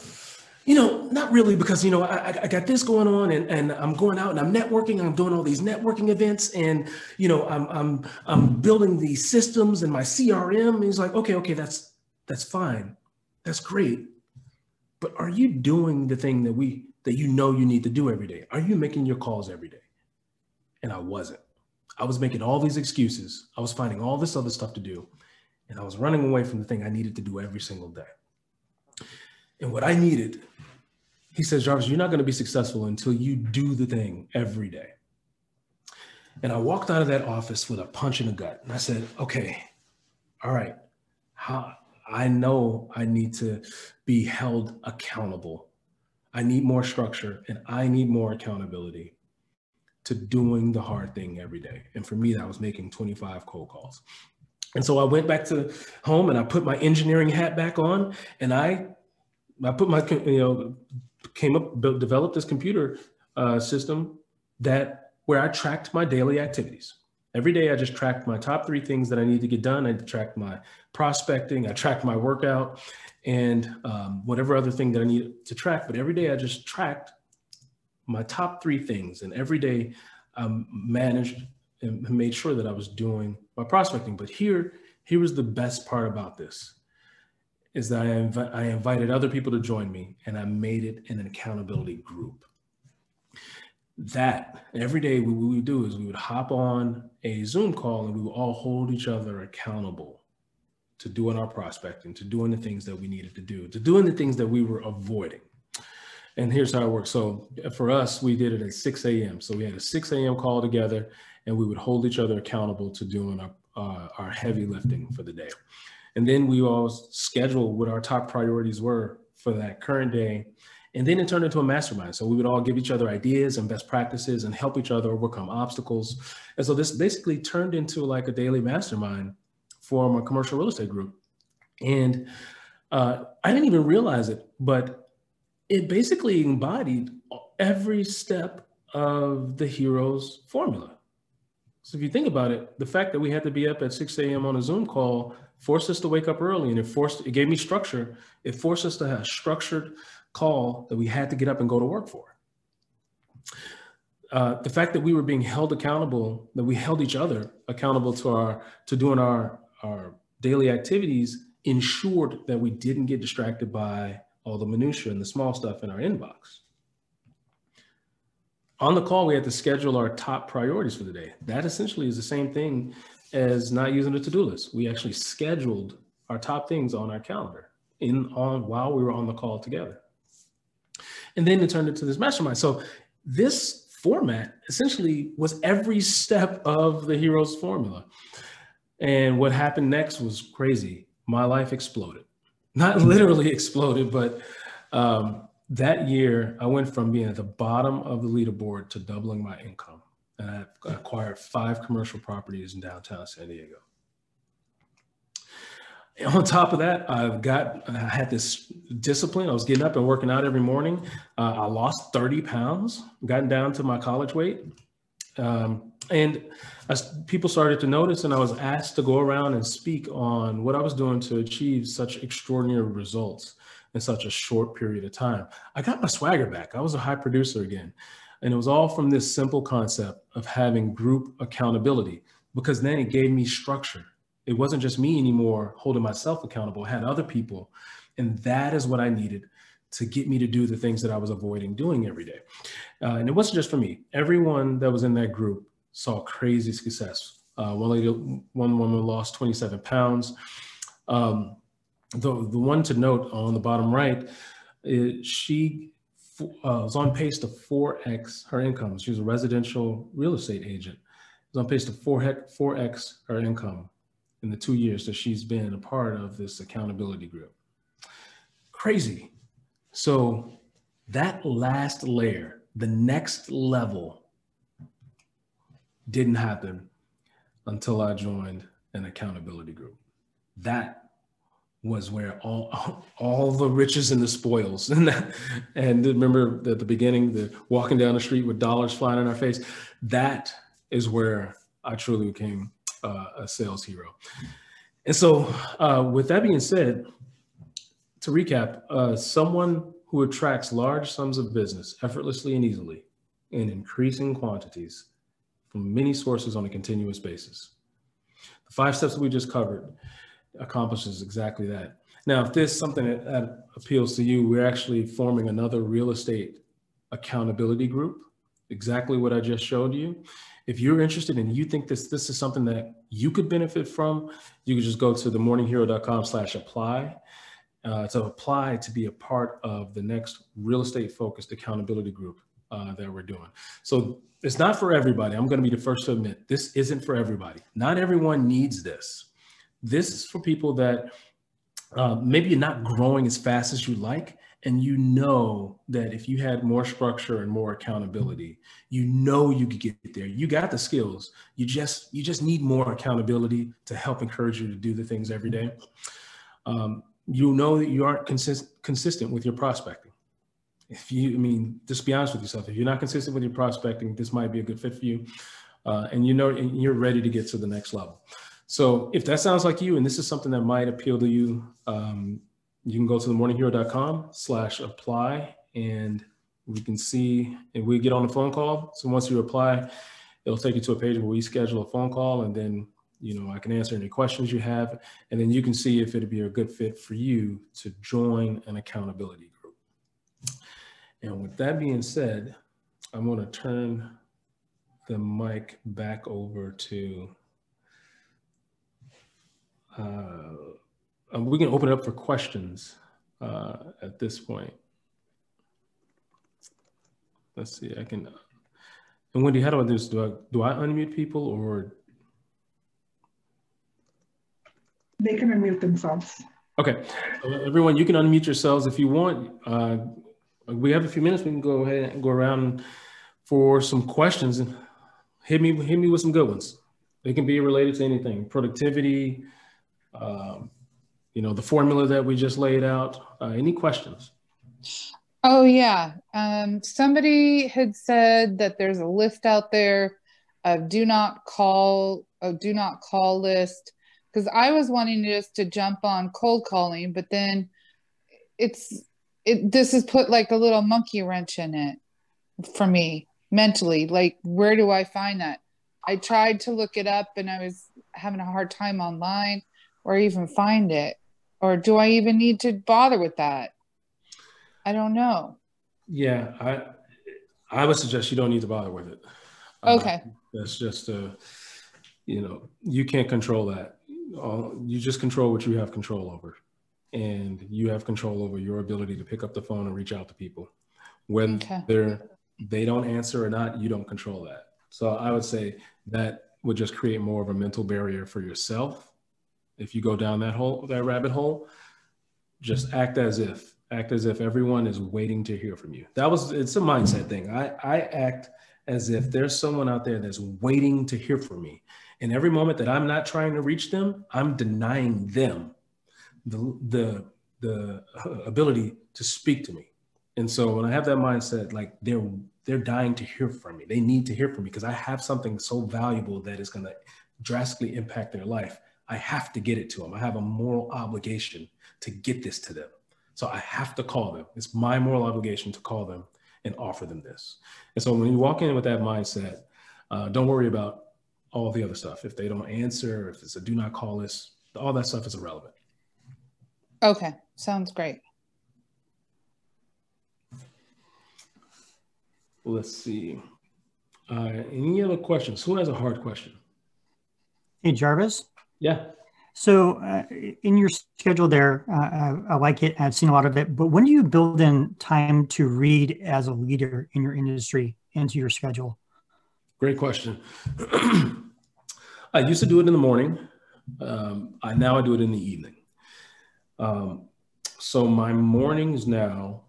not really, because, I got this going on and I'm going out and I'm networking. I'm doing all these networking events and, I'm building these systems and my CRM. And he's like, okay, that's fine. That's great. But are you doing the thing that you need to do every day? Are you making your calls every day? And I wasn't. I was making all these excuses. I was finding all this other stuff to do. And I was running away from the thing I needed to do every single day. And what I needed, he says, Jarvis, you're not going to be successful until you do the thing every day. And I walked out of that office with a punch in the gut. And I said, okay, all right, I know I need to be held accountable. I need more structure and I need more accountability to doing the hard thing every day. And for me, that was making 25 cold calls. And so I went back to home and I put my engineering hat back on and I put my, developed this computer system where I tracked my daily activities. Every day I just tracked my top 3 things that I need to get done. I tracked my prospecting, I tracked my workout and whatever other thing that I needed to track. But every day I just tracked my top 3 things. And every day I managed and made sure that I was doing my prospecting. But here was the best part about this, is that I invited other people to join me and I made it in an accountability group. That every day what we would do is we would hop on a Zoom call and we would all hold each other accountable to doing our prospecting, to doing the things that we needed to do, to doing the things that we were avoiding. And here's how it works. So for us, we did it at 6 a.m. So we had a 6 a.m. call together and we would hold each other accountable to doing our heavy lifting for the day. And then we all scheduled what our top priorities were for that current day. And then it turned into a mastermind. So we would all give each other ideas and best practices and help each other overcome obstacles. And so this basically turned into like a daily mastermind for my commercial real estate group. And I didn't even realize it, but it basically embodied every step of the hero's formula. So if you think about it, the fact that we had to be up at 6 a.m. on a Zoom call forced us to wake up early, and it gave me structure. It forced us to have a structured call that we had to get up and go to work for. The fact that we were being held accountable, that we held each other accountable to doing our daily activities, ensured that we didn't get distracted by all the minutia and the small stuff in our inbox. On the call, we had to schedule our top priorities for the day. That essentially is the same thing as not using a to-do list. We actually scheduled our top things on our calendar while we were on the call together. And then it turned into this mastermind. So this format essentially was every step of the hero's formula. And what happened next was crazy. My life exploded. Not literally exploded, but that year I went from being at the bottom of the leaderboard to doubling my income. And I acquired 5 commercial properties in downtown San Diego. And on top of that, I had this discipline. I was getting up and working out every morning. I lost 30 pounds, gotten down to my college weight. And as people started to notice, and I was asked to go around and speak on what I was doing to achieve such extraordinary results in such a short period of time. I got my swagger back. I was a high producer again. And it was all from this simple concept of having group accountability, because then it gave me structure. It wasn't just me anymore holding myself accountable. I had other people. And that is what I needed to get me to do the things that I was avoiding doing every day. And it wasn't just for me. Everyone that was in that group saw crazy success. One woman lost 27 pounds. The one to note on the bottom right, she was on pace to 4x her income. She was a residential real estate agent. Was on pace to 4x her income in the 2 years that she's been a part of this accountability group. Crazy. So that last layer, the next level, didn't happen until I joined an accountability group. That was where all the riches and the spoils, and remember at the beginning, the walking down the street with dollars flying in our face, that is where I truly became a sales hero. And so with that being said, to recap, someone who attracts large sums of business effortlessly and easily in increasing quantities from many sources on a continuous basis. The 5 steps that we just covered accomplishes exactly that. Now, if there's something that appeals to you, we're actually forming another real estate accountability group, exactly what I just showed you. If you're interested and you think this is something that you could benefit from, you can just go to themorninghero.com/apply to apply to be a part of the next real estate focused accountability group that we're doing. So it's not for everybody. I'm going to be the first to admit this isn't for everybody. Not everyone needs this. This is for people that maybe you're not growing as fast as you like, and you know that if you had more structure and more accountability, you know you could get there. You got the skills. You just need more accountability to help encourage you to do the things every day. You know that you aren't consistent with your prospecting. Just be honest with yourself. If you're not consistent with your prospecting, this might be a good fit for you. And you're ready to get to the next level. So if that sounds like you, and this is something that might appeal to you, you can go to themorninghero.com/apply, and we can see if we get on the phone call. So once you apply, it'll take you to a page where we schedule a phone call, and then, I can answer any questions you have, and then you can see if it'd be a good fit for you to join an accountability group. And with that being said, I'm going to turn the mic back over to we can open it up for questions at this point. Let's see, I can. And Wendy, how do I do this? Do I unmute people, or? They can unmute themselves. Okay, so everyone, you can unmute yourselves if you want. We have a few minutes. We can go ahead and go around for some questions, and hit me with some good ones. They can be related to anything, productivity, the formula that we just laid out. Any questions? Oh yeah. Somebody had said that there's a list out there of do not call list, because I was wanting just to jump on cold calling, but then this has put like a little monkey wrench in it for me mentally. Like, where do I find that? I tried to look it up and I was having a hard time online or even find it. Or do I even need to bother with that? I don't know. Yeah, I would suggest you don't need to bother with it. Okay. That's just you can't control that. You just control what you have control over, and you have control over your ability to pick up the phone and reach out to people. Whether they don't answer or not, you don't control that. So I would say that would just create more of a mental barrier for yourself. If you go down that rabbit hole, just act as if everyone is waiting to hear from you. It's a mindset thing. I act as if there's someone out there that's waiting to hear from me. And every moment that I'm not trying to reach them, I'm denying them the ability to speak to me. And so when I have that mindset, like they're dying to hear from me. They need to hear from me because I have something so valuable that is going to drastically impact their life. I have to get it to them. I have a moral obligation to get this to them. So I have to call them. It's my moral obligation to call them and offer them this. And so when you walk in with that mindset, don't worry about all the other stuff. If they don't answer, if it's a do not call list, all that stuff is irrelevant. Okay, sounds great. Let's see. Any other questions? Who has a hard question? Hey, Jarvis. Yeah. So in your schedule there, I like it. I've seen a lot of it. But when do you build in time to read as a leader in your industry into your schedule? Great question. I used to do it in the morning. Now I do it in the evening. So my mornings now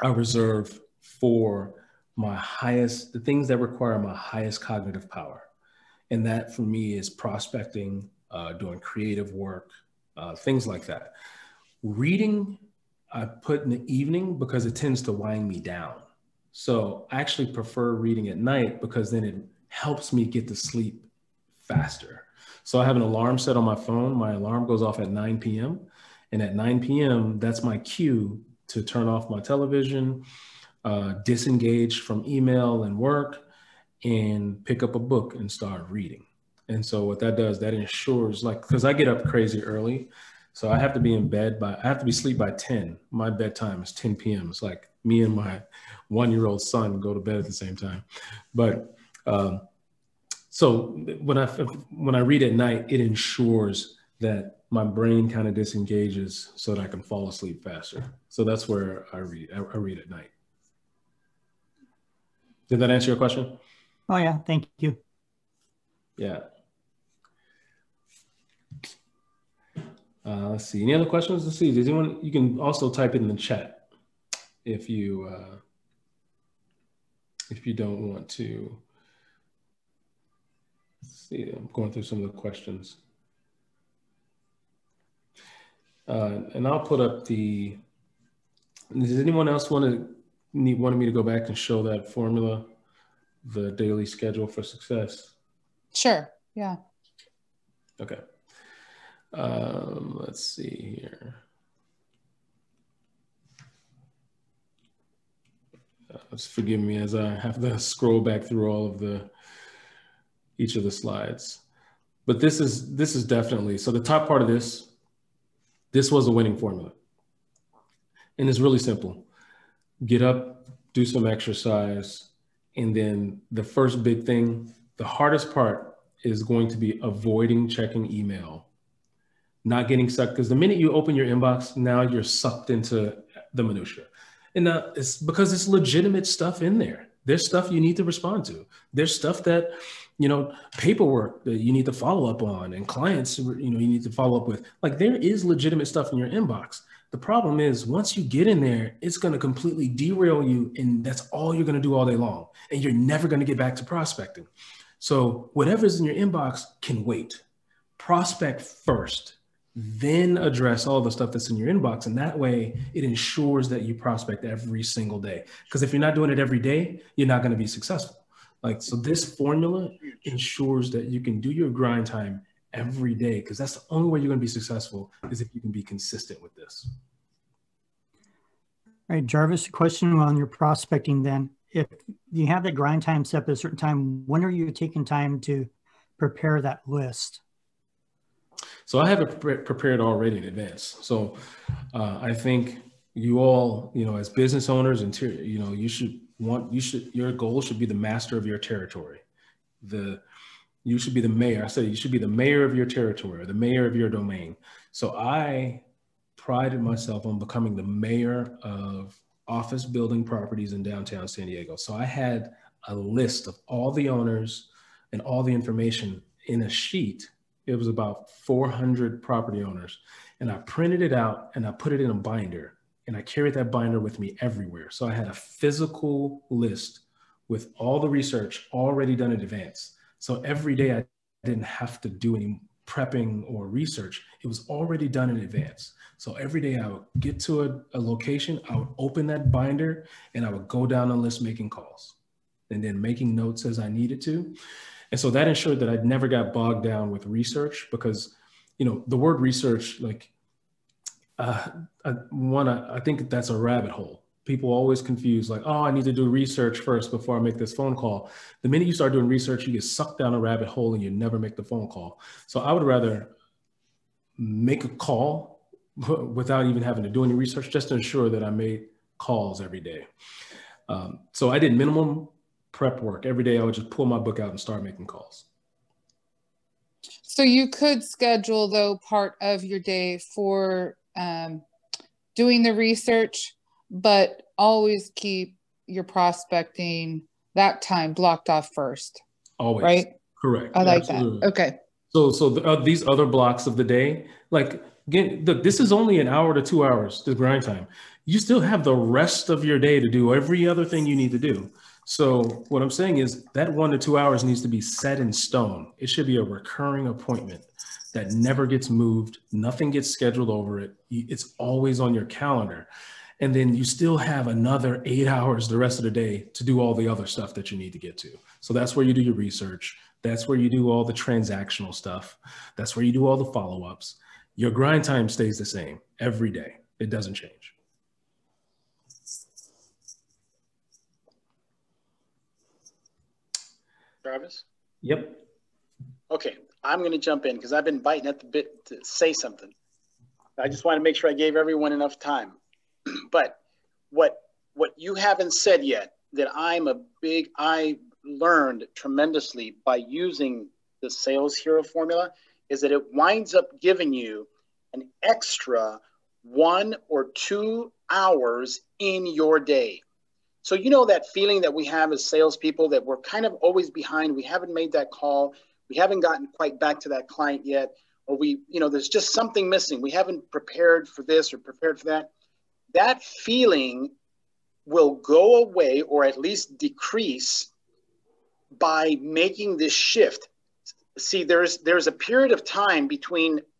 I reserve for the things that require my highest cognitive power. And that for me is prospecting, doing creative work, things like that. Reading, I put in the evening because it tends to wind me down. So I actually prefer reading at night because then it helps me get to sleep faster. So I have an alarm set on my phone. My alarm goes off at 9 p.m. And at 9 p.m., that's my cue to turn off my television, disengage from email and work, and pick up a book and start reading. And so what that does, that ensures, because I get up crazy early, so I have to be in bed I have to be asleep by 10. My bedtime is 10 p.m. It's like me and my 1-year-old son go to bed at the same time. But so when I read at night, it ensures that my brain kind of disengages so that I can fall asleep faster. So that's where I read. I read at night. Did that answer your question? Oh yeah, thank you. Yeah. Let's see. Any other questions? Let's see. Does anyone? You can also type it in the chat if you don't want to. Let's see. I'm going through some of the questions, and I'll put up the. Does anyone else wanted me to go back and show that formula, the daily schedule for success? Sure. Yeah. Okay. Let's see here. Just forgive me as I have to scroll back through all of each of the slides. But this is definitely, so the top part of this was a winning formula. And it's really simple. Get up, do some exercise, and then the first big thing, the hardest part is going to be avoiding checking email. Not getting sucked, because the minute you open your inbox, now you're sucked into the minutia. And it's because it's legitimate stuff in there. There's stuff you need to respond to. There's stuff that, paperwork that you need to follow up on, and clients, you need to follow up with. Like, there is legitimate stuff in your inbox. The problem is once you get in there, it's going to completely derail you, and that's all you're going to do all day long. And you're never going to get back to prospecting. So whatever's in your inbox can wait. Prospect first, then address all the stuff that's in your inbox. And that way it ensures that you prospect every single day. Because if you're not doing it every day, you're not going to be successful. So this formula ensures that you can do your grind time every day, because that's the only way you're going to be successful, is if you can be consistent with this. All right, Jarvis, a question on your prospecting then. If you have that grind time set at a certain time, when are you taking time to prepare that list? So I have it prepared already in advance. So I think you all, you know, as business owners and, you know, your goal should be the master of your territory. You should be the mayor. I said you should be the mayor of your territory, or the mayor of your domain. So I prided myself on becoming the mayor of office building properties in downtown San Diego. So I had a list of all the owners and all the information in a sheet. It was about 400 property owners. And I printed it out and I put it in a binder. And I carried that binder with me everywhere. So I had a physical list with all the research already done in advance. So every day I didn't have to do any prepping or research. It was already done in advance. So every day I would get to a location, I would open that binder and I would go down the list making calls and then making notes as I needed to. And so that ensured that I never got bogged down with research, because, you know, the word research, like, I think that's a rabbit hole. People always confuse, like, oh, I need to do research first before I make this phone call. The minute you start doing research, you get sucked down a rabbit hole and you never make the phone call. So I would rather make a call without even having to do any research, just to ensure that I made calls every day. So I did minimum prep work. Every day I would just pull my book out and start making calls. So you could schedule, though, part of your day for doing the research, but always keep your prospecting, that time blocked off first. Always. Right? Correct. I like Absolutely. that. Okay. So these other blocks of the day, like, again, look, this is only an hour to 2 hours, the grind time. You still have the rest of your day to do every other thing you need to do. So what I'm saying is that 1 to 2 hours needs to be set in stone. It should be a recurring appointment that never gets moved. Nothing gets scheduled over it. It's always on your calendar. And then you still have another 8 hours the rest of the day to do all the other stuff that you need to get to. So that's where you do your research. That's where you do all the transactional stuff. That's where you do all the follow-ups. Your grind time stays the same every day. It doesn't change. Jarvis? Yep. Okay, I'm going to jump in because I've been biting at the bit to say something. I just want to make sure I gave everyone enough time. But what you haven't said yet, that I learned tremendously by using the Sales Hero formula, is that it winds up giving you an extra 1 or 2 hours in your day. So you know that feeling that we have as salespeople, that we're kind of always behind. We haven't made that call. We haven't gotten quite back to that client yet. Or there's just something missing. We haven't prepared for this or prepared for that. That feeling will go away, or at least decrease, by making this shift. See, there's a period of time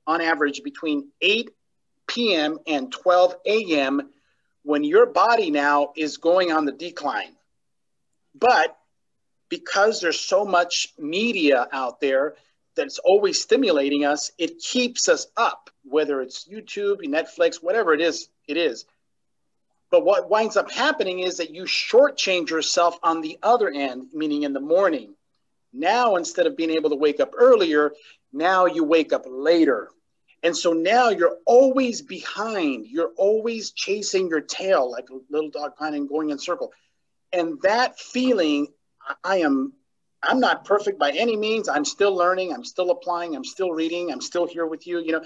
on average, between 8 p.m. and 12 a.m. when your body now is going on the decline. But because there's so much media out there that's always stimulating us, it keeps us up, whether it's YouTube, Netflix, whatever it is. But what winds up happening is that you shortchange yourself on the other end, meaning in the morning. Now, instead of being able to wake up earlier, now you wake up later. And so now you're always behind. You're always chasing your tail like a little dog kind of going in a circle. And that feeling, I'm not perfect by any means. I'm still learning. I'm still applying. I'm still reading. I'm still here with you.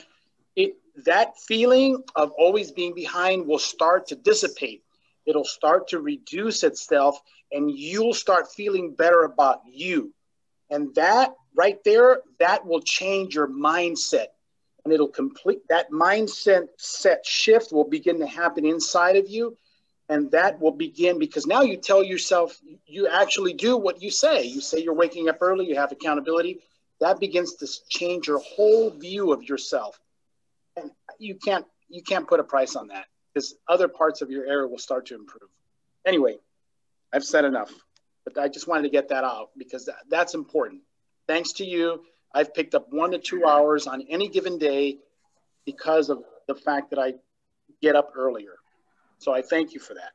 That feeling of always being behind will start to dissipate. It'll start to reduce itself, and you'll start feeling better about you. And that right there, that will change your mindset. And it'll complete that mindset shift will begin to happen inside of you. And that will begin, because now you tell yourself, you actually do what you say. You say you're waking up early, you have accountability. That begins to change your whole view of yourself. And you can't put a price on that, because other parts of your area will start to improve. Anyway, I've said enough, but I just wanted to get that out because that's important. Thanks to you, I've picked up 1 to 2 hours on any given day because of the fact that I get up earlier. So I thank you for that.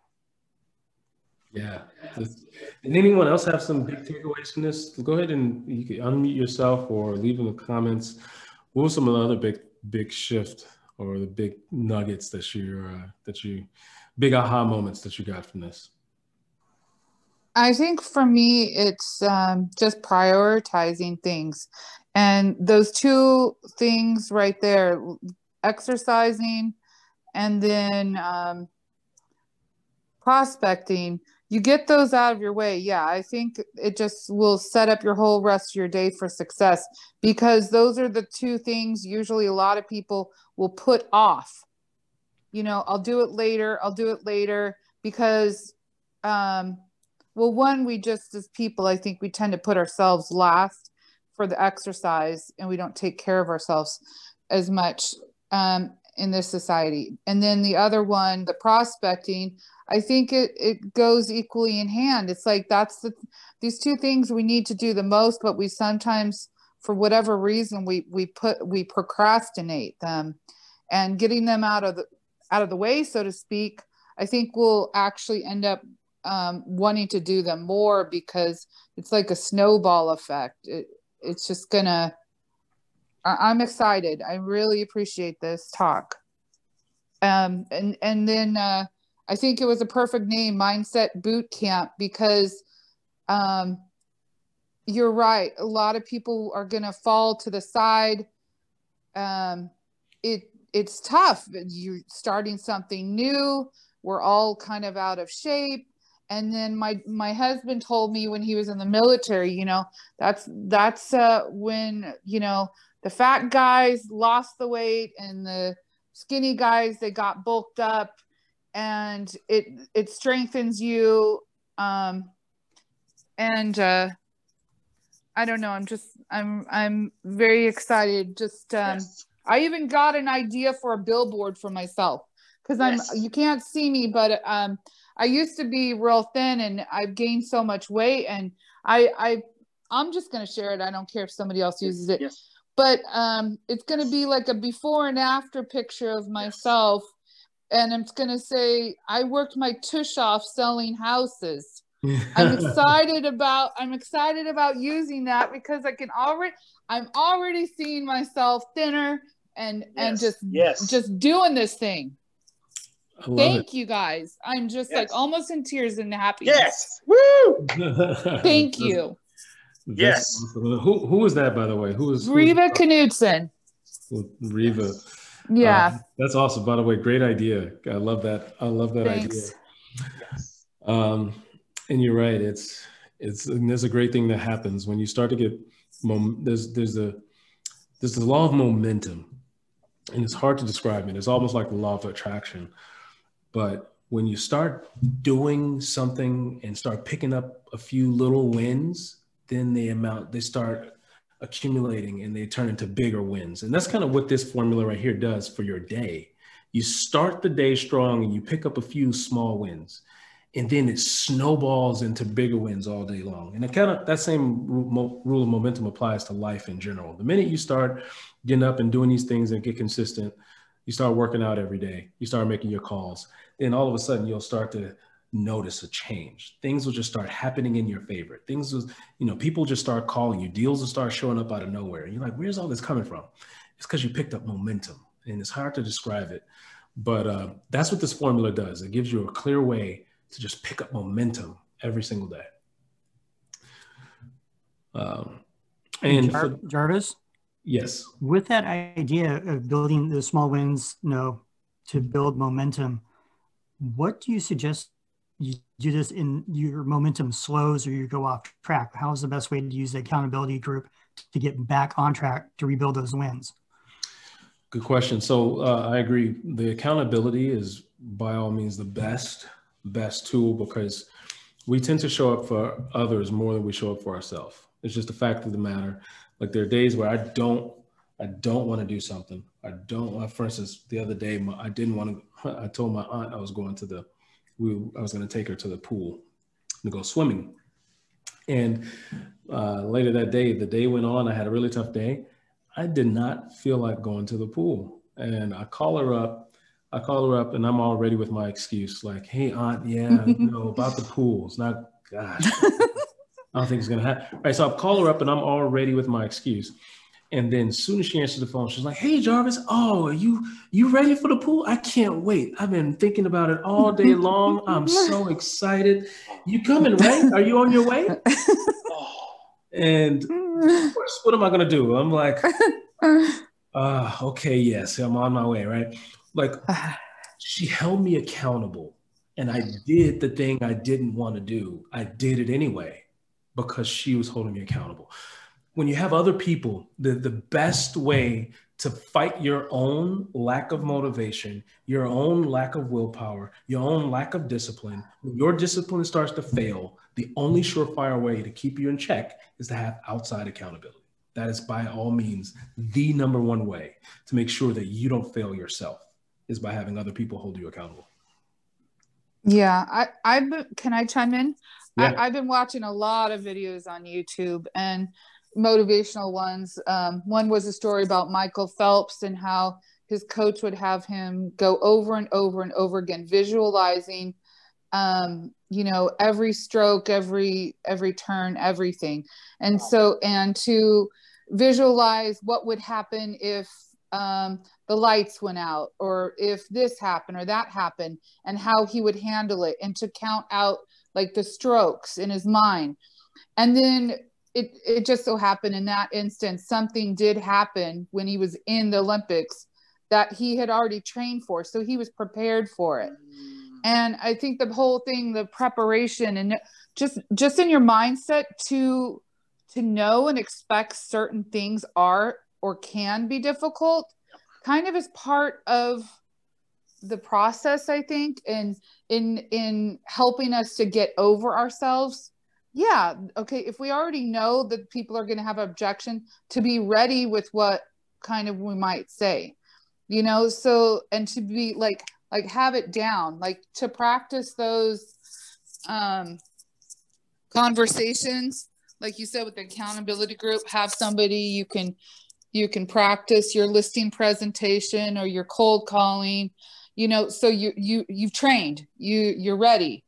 Yeah. Did anyone else have some big takeaways from this? Go ahead and you can unmute yourself or leave in the comments What were some of the other big shift or the big nuggets that big aha moments that you got from this? I think for me, it's just prioritizing things. And those two things right there, exercising and then prospecting, you get those out of your way. Yeah, I think it just will set up your whole rest of your day for success, because those are the two things usually a lot of people will put off. You know, I'll do it later because, well, one, we just as people, I think we tend to put ourselves last for the exercise, and we don't take care of ourselves as much in this society. And then the other one, the prospecting, I think it goes equally in hand. It's like these two things we need to do the most, but we sometimes, for whatever reason, we procrastinate them, and getting them out of the way, so to speak, I think we'll actually end up wanting to do them more, because it's like a snowball effect. It's just gonna, I'm excited. I really appreciate this talk. And then I think it was a perfect name, Mindset Bootcamp, because you're right. A lot of people are going to fall to the side. It's tough. You're starting something new. We're all kind of out of shape. And then my husband told me when he was in the military, you know, that's when, you know, the fat guys lost the weight and the skinny guys, they got bulked up, and it strengthens you. And I don't know. I'm very excited. Just Yes. I even got an idea for a billboard for myself, because Yes. you can't see me, but I used to be real thin, and I've gained so much weight, and I'm just gonna share it. I don't care if somebody else uses it. Yes. But it's gonna be like a before and after picture of myself, and it's gonna say, I worked my tush off selling houses. I'm excited about using that, because I'm already seeing myself thinner and just doing this thing. Thank you guys. I'm just like almost in tears in happiness. Yes. Woo! Thank you. Yes. Who was that, by the way? Who's Reva Knudsen. Reva. Yeah. That's awesome. By the way, great idea. I love that. Thanks. Idea. Yes. And you're right. There's a great thing that happens when you start to get there's the law of momentum, and it's hard to describe it. It's almost like the law of attraction. But when you start doing something and start picking up a few little wins, then they start accumulating and they turn into bigger wins. And that's kind of what this formula right here does for your day. You start the day strong and you pick up a few small wins, and then it snowballs into bigger wins all day long. And that same rule of momentum applies to life in general. The minute you start getting up and doing these things and get consistent, you start working out every day, you start making your calls, then all of a sudden you'll start to notice a change. Things will just start happening in your favor. People just start calling you. Deals will start showing up out of nowhere. And you're like, where's all this coming from? It's because you picked up momentum, and it's hard to describe it. But that's what this formula does. It gives you a clear way to just pick up momentum every single day. Jarvis? Yes. With that idea of building the small wins, to build momentum, what do you suggest you do this in your momentum slows or you go off track? How is the best way to use the accountability group to get back on track to rebuild those wins? Good question. So I agree. The accountability is by all means the best tool, because we tend to show up for others more than we show up for ourselves. It's just a fact of the matter. Like, there are days where I don't want to do something. For instance, the other day, I told my aunt I was going to take her to the pool to go swimming. And later that day, the day went on, I had a really tough day. I did not feel like going to the pool. And I call her up and I'm all ready with my excuse. Like, hey, aunt, about the pool. It's not, gosh, I don't think it's going to happen. All right, so I'll call her up and I'm all ready with my excuse. And then as soon as she answered the phone, she's like, "Hey, Jarvis, oh, are you ready for the pool? I can't wait. I've been thinking about it all day long. I'm so excited. You coming, right? Are you on your way?" And of course, what am I going to do? I'm like, okay, yes, I'm on my way, right? Like, she held me accountable, and I did the thing I didn't want to do. I did it anyway because she was holding me accountable. When you have other people, the best way to fight your own lack of motivation, your own lack of willpower, your own lack of discipline, when your discipline starts to fail, the only surefire way to keep you in check is to have outside accountability. That is by all means the number one way to make sure that you don't fail yourself, is by having other people hold you accountable. Yeah, can I chime in? Yeah. I've been watching a lot of videos on YouTube and motivational ones. One was a story about Michael Phelps and how his coach would have him go over and over and over again, visualizing, every stroke, every turn, everything. And so, and to visualize what would happen if the lights went out, or if this happened or that happened, and how he would handle it, and to count out like the strokes in his mind. And then it just so happened in that instance, something did happen when he was in the Olympics that he had already trained for. So he was prepared for it. And I think the whole thing, the preparation, and just in your mindset to know and expect certain things are or can be difficult, kind of is part of the process, I think, and in helping us to get over ourselves. Yeah, okay, if we already know that people are going to have objection, to be ready with what kind of we might say, so, and to be like have it down, like to practice those conversations, like you said, with the accountability group. Have somebody you can practice your listing presentation or your cold calling, so you've trained, you're ready.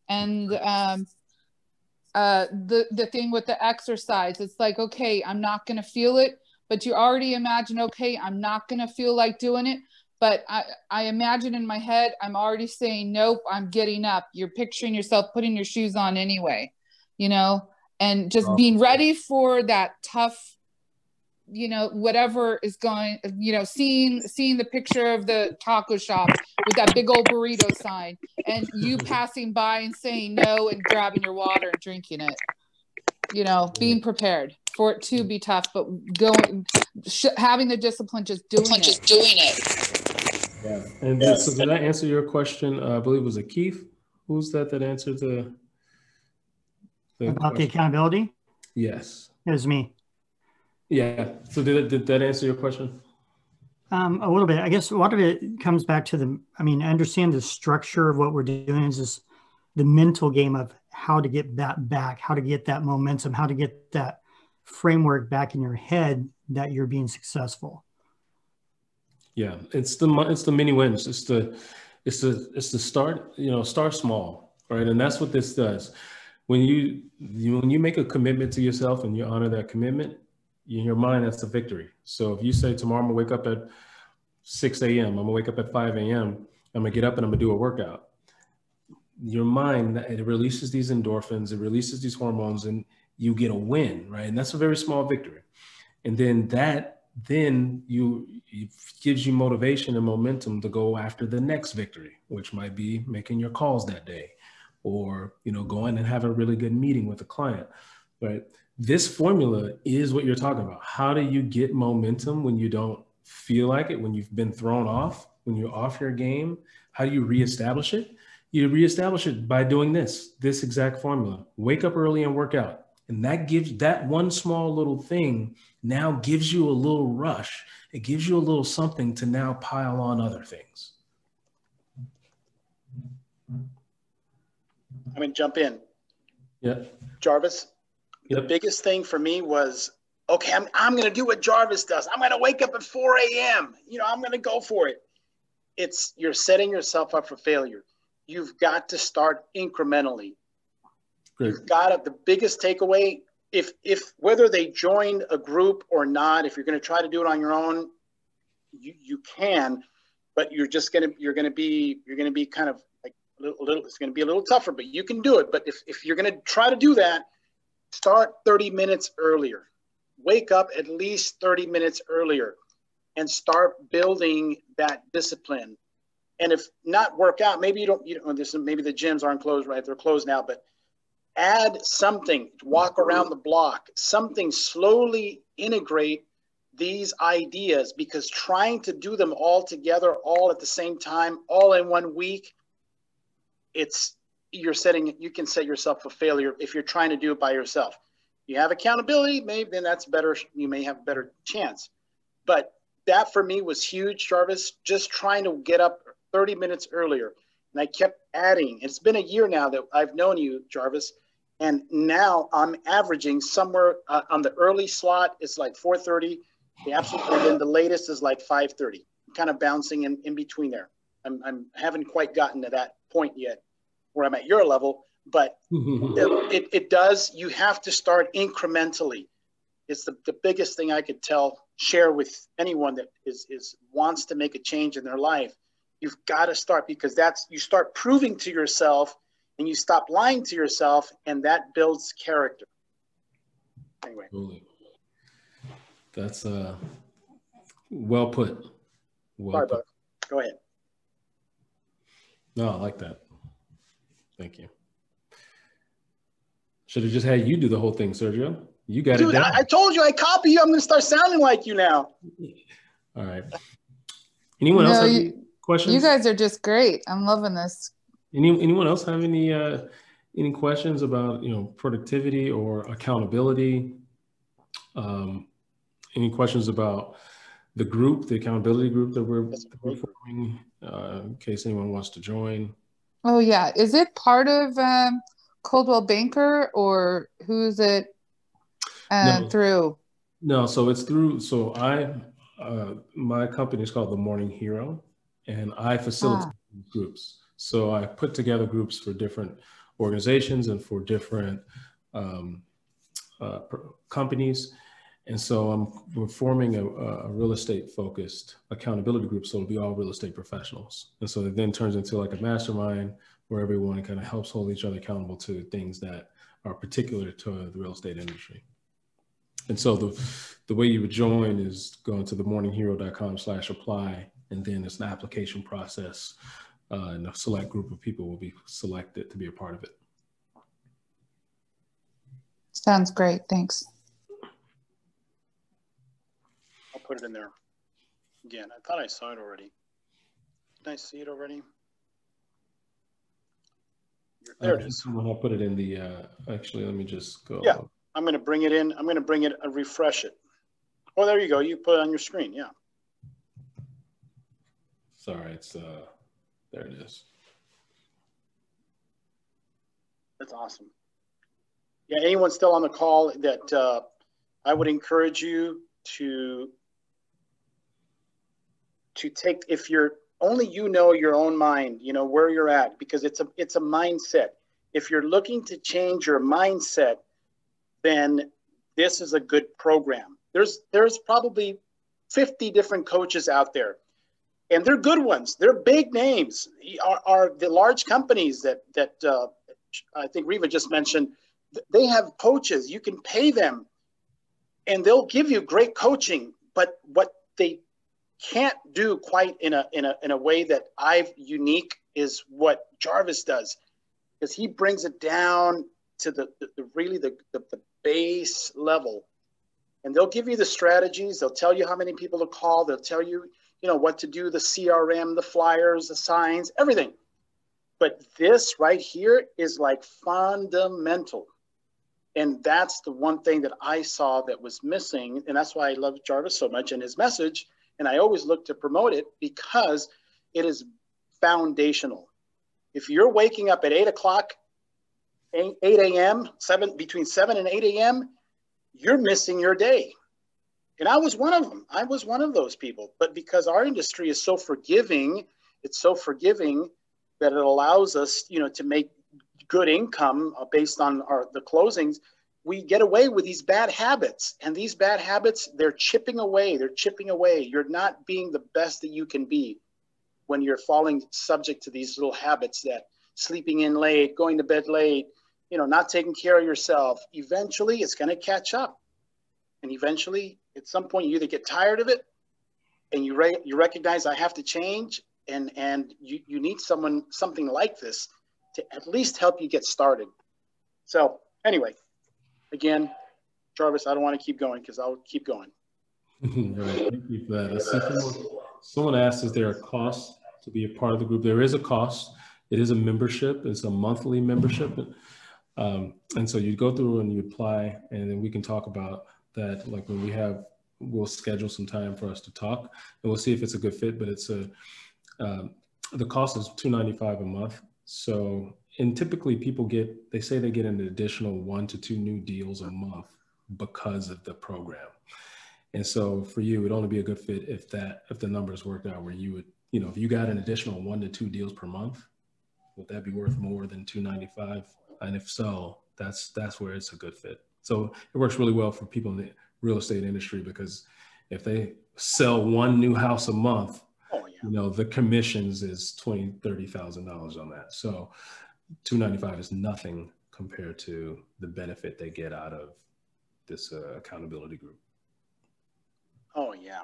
And the thing with the exercise, it's like, okay, I'm not going to feel it, but you already imagine, okay, I'm not going to feel like doing it, but I imagine in my head, I'm already saying, nope, I'm getting up. You're picturing yourself putting your shoes on anyway, and just being ready for that tough, whatever is going, seeing the picture of the taco shop with that big old burrito sign, and you passing by and saying no and grabbing your water and drinking it, being prepared for it to be tough, but having the discipline, just doing it. Yeah. And so did I answer your question? I believe it was Keith. Who's that answered the about question? the accountability? Yes. It was me. Yeah. So did that answer your question? A little bit. I guess a lot of it comes back to I understand the structure of what we're doing is just the mental game of how to get that back, how to get that momentum, how to get that framework back in your head that you're being successful. Yeah, it's the mini wins. It's the start. Start small, right? And that's what this does. When you make a commitment to yourself and you honor that commitment, in your mind, that's a victory. So if you say tomorrow I'm gonna wake up at 6 a.m., I'm gonna wake up at 5 a.m., I'm gonna get up and I'm gonna do a workout. Your mind, it releases these endorphins, it releases these hormones, and you get a win, right? And that's a very small victory. And then it gives you motivation and momentum to go after the next victory, which might be making your calls that day, or going and have a really good meeting with a client. Right? This formula is what you're talking about. How do you get momentum when you don't feel like it, when you've been thrown off, when you're off your game? How do you reestablish it? You reestablish it by doing this exact formula. Wake up early and work out. And that gives, that one small little thing now gives you a little rush. It gives you a little something to now pile on other things. I'm going to jump in. Yeah. Jarvis, the biggest thing for me was, okay, I'm going to do what Jarvis does. I'm going to wake up at 4 a.m. I'm going to go for it. You're setting yourself up for failure. You've got to start incrementally. Great. You've got to, the biggest takeaway, if whether they join a group or not, if you're going to try to do it on your own, you can, but you're going to be kind of like a little, it's going to be a little tougher, but you can do it. But if you're going to try to do that, start 30 minutes earlier. Wake up at least 30 minutes earlier and start building that discipline. And if not work out, maybe maybe the gyms aren't closed, right? They're closed now, but add something, walk around the block, something, slowly integrate these ideas, because trying to do them all together, all at the same time, all in 1 week, you can set yourself for failure if you're trying to do it by yourself. You have accountability, maybe then that's better. You may have a better chance. But that for me was huge, Jarvis, just trying to get up 30 minutes earlier. And I kept adding. It's been a year now that I've known you, Jarvis. And now I'm averaging somewhere on the early slot, it's like 4:30. And then the latest is like 5:30. I'm kind of bouncing in between there. I haven't quite gotten to that point yet where I'm at your level, but it does. You have to start incrementally. It's the biggest thing I could share with anyone that wants to make a change in their life. You've got to start, because you start proving to yourself and you stop lying to yourself, and that builds character. Anyway. Totally. That's well put. Sorry, brother. Go ahead. No, I like that. Thank you. Should have just had you do the whole thing, Sergio. You got it down. I told you, I copy you. I'm going to start sounding like you now. All right. Anyone else have any questions? You guys are just great. I'm loving this. Anyone else have any questions about productivity or accountability? Any questions about the accountability group that we're forming, in case anyone wants to join? Oh yeah, is it part of Coldwell Banker, or who's it through? No, so it's through. So my company is called The Morning Hero, and I facilitate groups. So I put together groups for different organizations and for different companies. And so we're forming a real estate focused accountability group. So it'll be all real estate professionals. And so it then turns into like a mastermind where everyone kind of helps hold each other accountable to things that are particular to the real estate industry. And so the way you would join is going to themorninghero.com/apply. And then it's an application process. And a select group of people will be selected to be a part of it. Sounds great. Thanks. I'll put it in there again. I thought I saw it already. Did I see it already? There it is. When I put it in the, actually, let me just go. Yeah, I'm going to bring it in. I'm going to bring it and refresh it. Oh, there you go. You put it on your screen. Yeah. Sorry, it's, there it is. That's awesome. Yeah, anyone still on the call that I would encourage you to take, if you're only your own mind, where you're at, because it's a mindset. If you're looking to change your mindset, then this is a good program. There's probably 50 different coaches out there, and they're good ones. They're big names. Are the large companies that I think Riva just mentioned. They have coaches. You can pay them, and they'll give you great coaching. But what they can't do quite in a way that I've unique is what Jarvis does, because he brings it down to the base level, and they'll give you the strategies. They'll tell you how many people to call. They'll tell you, what to do, the CRM, the flyers, the signs, everything. But this right here is like fundamental. And that's the one thing that I saw that was missing. And that's why I love Jarvis so much and his message. And I always look to promote it, because it is foundational. If you're waking up at 8 o'clock, 8 a.m., between 7 and 8 a.m., you're missing your day. And I was one of them. I was one of those people. But because our industry is so forgiving, it's so forgiving that it allows us, to make good income based on the closings. we get away with these bad habits, and these bad habits, they're chipping away. They're chipping away. You're not being the best that you can be when you're falling subject to these little habits, that sleeping in late, going to bed late, you know, not taking care of yourself. Eventually it's going to catch up. And eventually at some point you either get tired of it and you recognize I have to change, and you need something like this to at least help you get started. So anyway, again, Jarvis, I don't want to keep going because I'll keep going. Right. Thank you for that. Someone asked, is there a cost to be a part of the group? There is a cost. It is a membership. It's a monthly membership. And so you go through and you apply, and then we can talk about that. Like when we'll schedule some time for us to talk, and we'll see if it's a good fit. But it's the cost is $295 a month. So, and typically people they say they get an additional 1 to 2 new deals a month because of the program. And so for you, it'd only be a good fit if the numbers worked out where you would, you know, if you got an additional 1 to 2 deals per month, would that be worth more than $295? And if so, that's where it's a good fit. So it works really well for people in the real estate industry, because if they sell 1 new house a month, you know, the commissions is $20,000, $30,000 on that. So $295 is nothing compared to the benefit they get out of this accountability group. Oh yeah,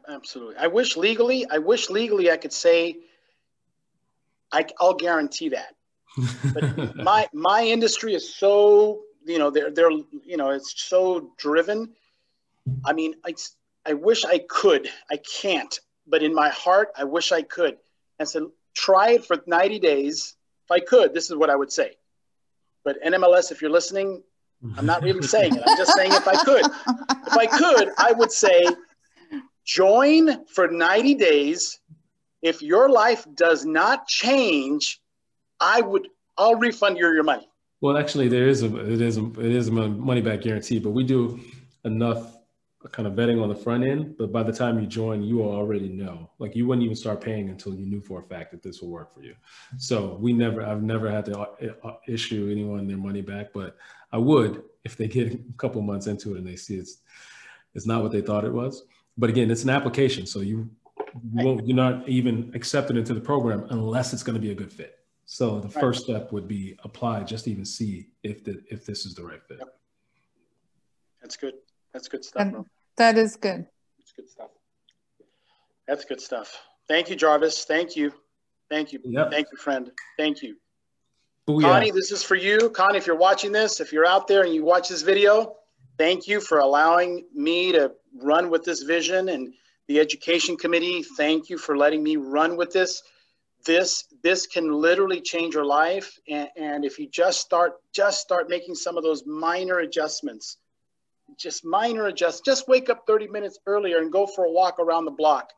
absolutely. I wish legally I could say I'll guarantee that. But my industry is so, you know, they're you know, it's so driven. I mean, I wish I could. I can't. But in my heart, I wish I could. And so try it for 90 days. If I could, this is what I would say. But NMLS, if you're listening, I'm not really saying it. I'm just saying if I could. If I could, I would say join for 90 days. If your life does not change, I'll refund your money. Well, actually, it is a money back guarantee, but we do enough kind of vetting on the front end. But by the time you join, you already know. Like, you wouldn't even start paying until you knew for a fact that this will work for you. So I've never had to issue anyone their money back, but I would if they get a couple months into it and they see it's not what they thought it was. But again, it's an application, so you're not even accepted into the program unless it's going to be a good fit. So the first step would be apply just to even see if this is the right fit. Yep. That's good. That's good stuff, bro. That is good. That's good stuff. That's good stuff. Thank you, Jarvis. Thank you. Thank you. Yep. Thank you, friend. Thank you. Booyah. Connie, this is for you. Connie, if you're watching this, if you're out there and you watch this video, thank you for allowing me to run with this vision, and the education committee, thank you for letting me run with this. This can literally change your life. And if you just start making some of those minor adjustments, just wake up 30 minutes earlier and go for a walk around the block.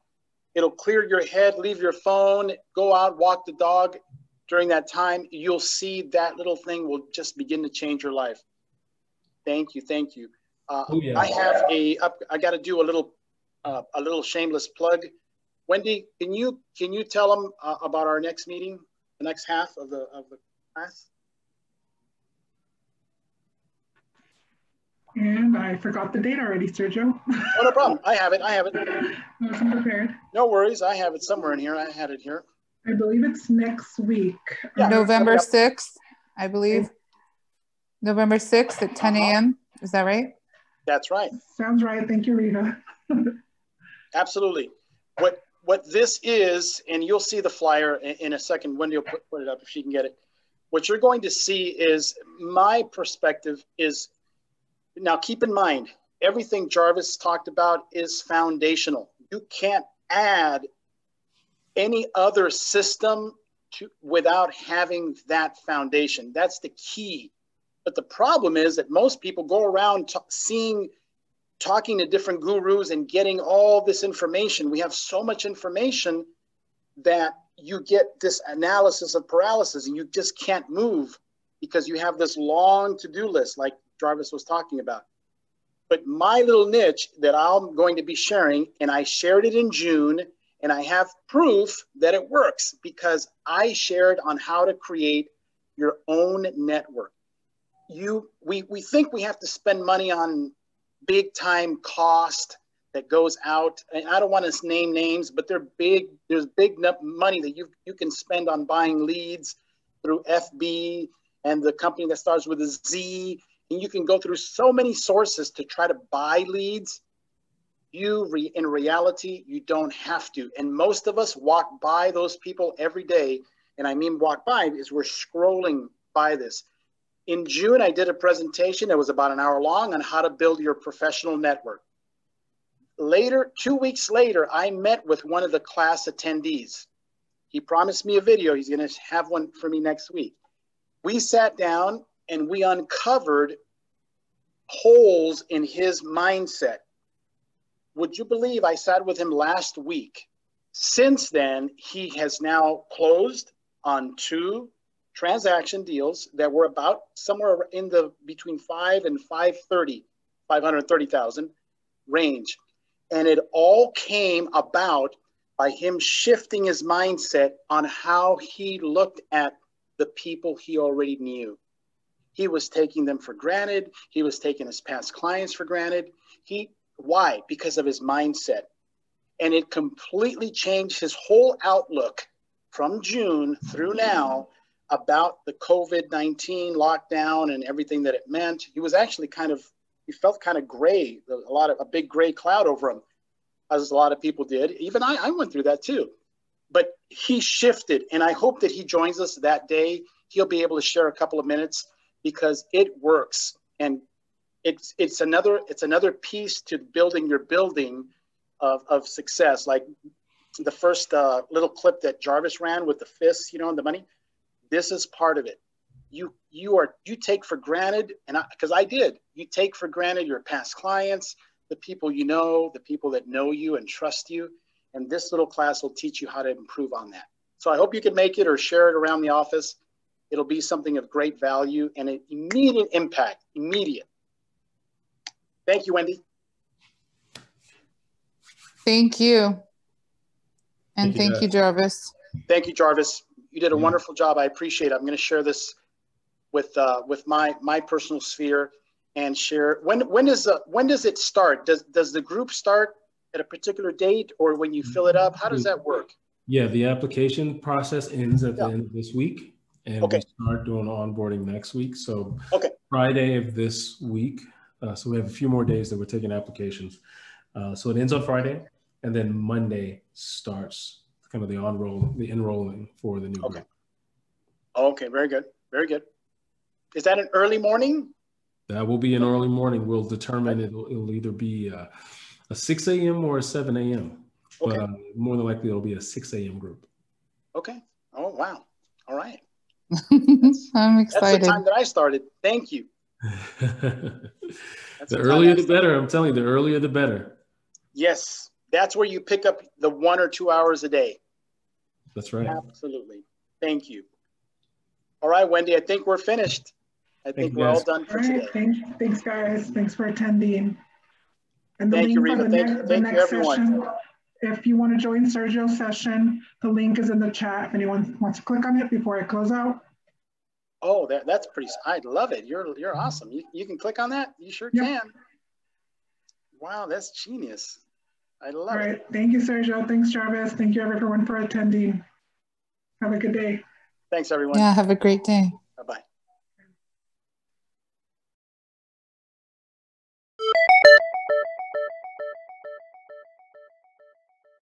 It'll clear your head, leave your phone, go out, walk the dog. During that time, you'll see that little thing will just begin to change your life. Thank you. Thank you. I got to do a little shameless plug. Wendy, can you tell them about our next meeting, the next half of the class? And I forgot the date already, Sergio. Oh, no problem. I have it. I wasn't prepared. No worries. I have it somewhere in here. I had it here. I believe it's next week. Yeah. November 6th, I believe. November 6th at 10 a.m. Is that right? That's right. Sounds right. Thank you, Rita. Absolutely. What this is, and you'll see the flyer in a second. Wendy will put it up if she can get it. What you're going to see is my perspective is, now keep in mind, everything Jarvis talked about is foundational. You can't add any other system without having that foundation. That's the key. But the problem is that most people go around talking to different gurus and getting all this information. We have so much information that you get this analysis of paralysis, and you just can't move because you have this long to-do list like Jarvis was talking about. But my little niche that I'm going to be sharing, and I shared it in June, and I have proof that it works because I shared on how to create your own network. we think we have to spend money on big time cost that goes out. And I don't want to name names, but they're big. There's big money that you can spend on buying leads through FB and the company that starts with a Z. And you can go through so many sources to try to buy leads. In reality, you don't have to. And most of us walk by those people every day. And I mean walk by is we're scrolling by this. In June, I did a presentation that was about an hour long on how to build your professional network. Later, 2 weeks later, I met with one of the class attendees. He promised me a video. He's going to have one for me next week. We sat down and we uncovered holes in his mindset. Would you believe I sat with him last week? Since then, he has now closed on 2 transaction deals that were about somewhere in the between 5 and 530,000 range. And it all came about by him shifting his mindset on how he looked at the people he already knew. He was taking them for granted. He was taking his past clients for granted. Why? Because of his mindset. And it completely changed his whole outlook from June through now about the COVID-19 lockdown and everything that it meant. He was actually he felt kind of gray, a big gray cloud over him, as a lot of people did. Even I went through that too. But he shifted, and I hope that he joins us that day. He'll be able to share a couple of minutes because it works. And it's another piece to building your building of success. Like the first little clip that Jarvis ran with the fists, and the money. This is part of it. You take for granted, because I did. You take for granted your past clients, the people you know, the people that know you and trust you. And this little class will teach you how to improve on that. So I hope you can make it or share it around the office. It'll be something of great value and an immediate impact, immediate. Thank you, Wendy. Thank you. And thank you, Jarvis. Thank you, Jarvis. You did a wonderful job. I appreciate it. I'm going to share this with my personal sphere and share. When does it start? Does the group start at a particular date, or when you fill it up? How does that work? Yeah, the application process ends at the end of this week, and we start doing onboarding next week. So Friday of this week. So we have a few more days that we're taking applications. So it ends on Friday, and then Monday starts kind of the enrolling for the new group. Okay, very good, very good. Is that an early morning? That will be an early morning. We'll determine it'll either be a 6 a.m. or a 7 a.m. But more than likely it'll be a 6 a.m. group. Okay. Oh, wow. All right. I'm excited. That's the time that I started. Thank you. The earlier the better. I'm telling you, the earlier the better. Yes. That's where you pick up the 1 or 2 hours a day. That's right. Absolutely. Thank you. All right, Wendy, I think we're finished. I think we're all done for today. Thanks, guys. Thanks for attending. And thank you, Reba. Thank you, everyone. Session, if you want to join Sergio's session, the link is in the chat. If anyone wants to click on it before I close out. Oh, that's pretty. I love it. You're awesome. You can click on that. You sure can. Wow, that's genius. I love it. All right. Thank you, Sergio. Thanks, Jarvis. Thank you, everyone, for attending. Have a good day. Thanks, everyone. Yeah, have a great day.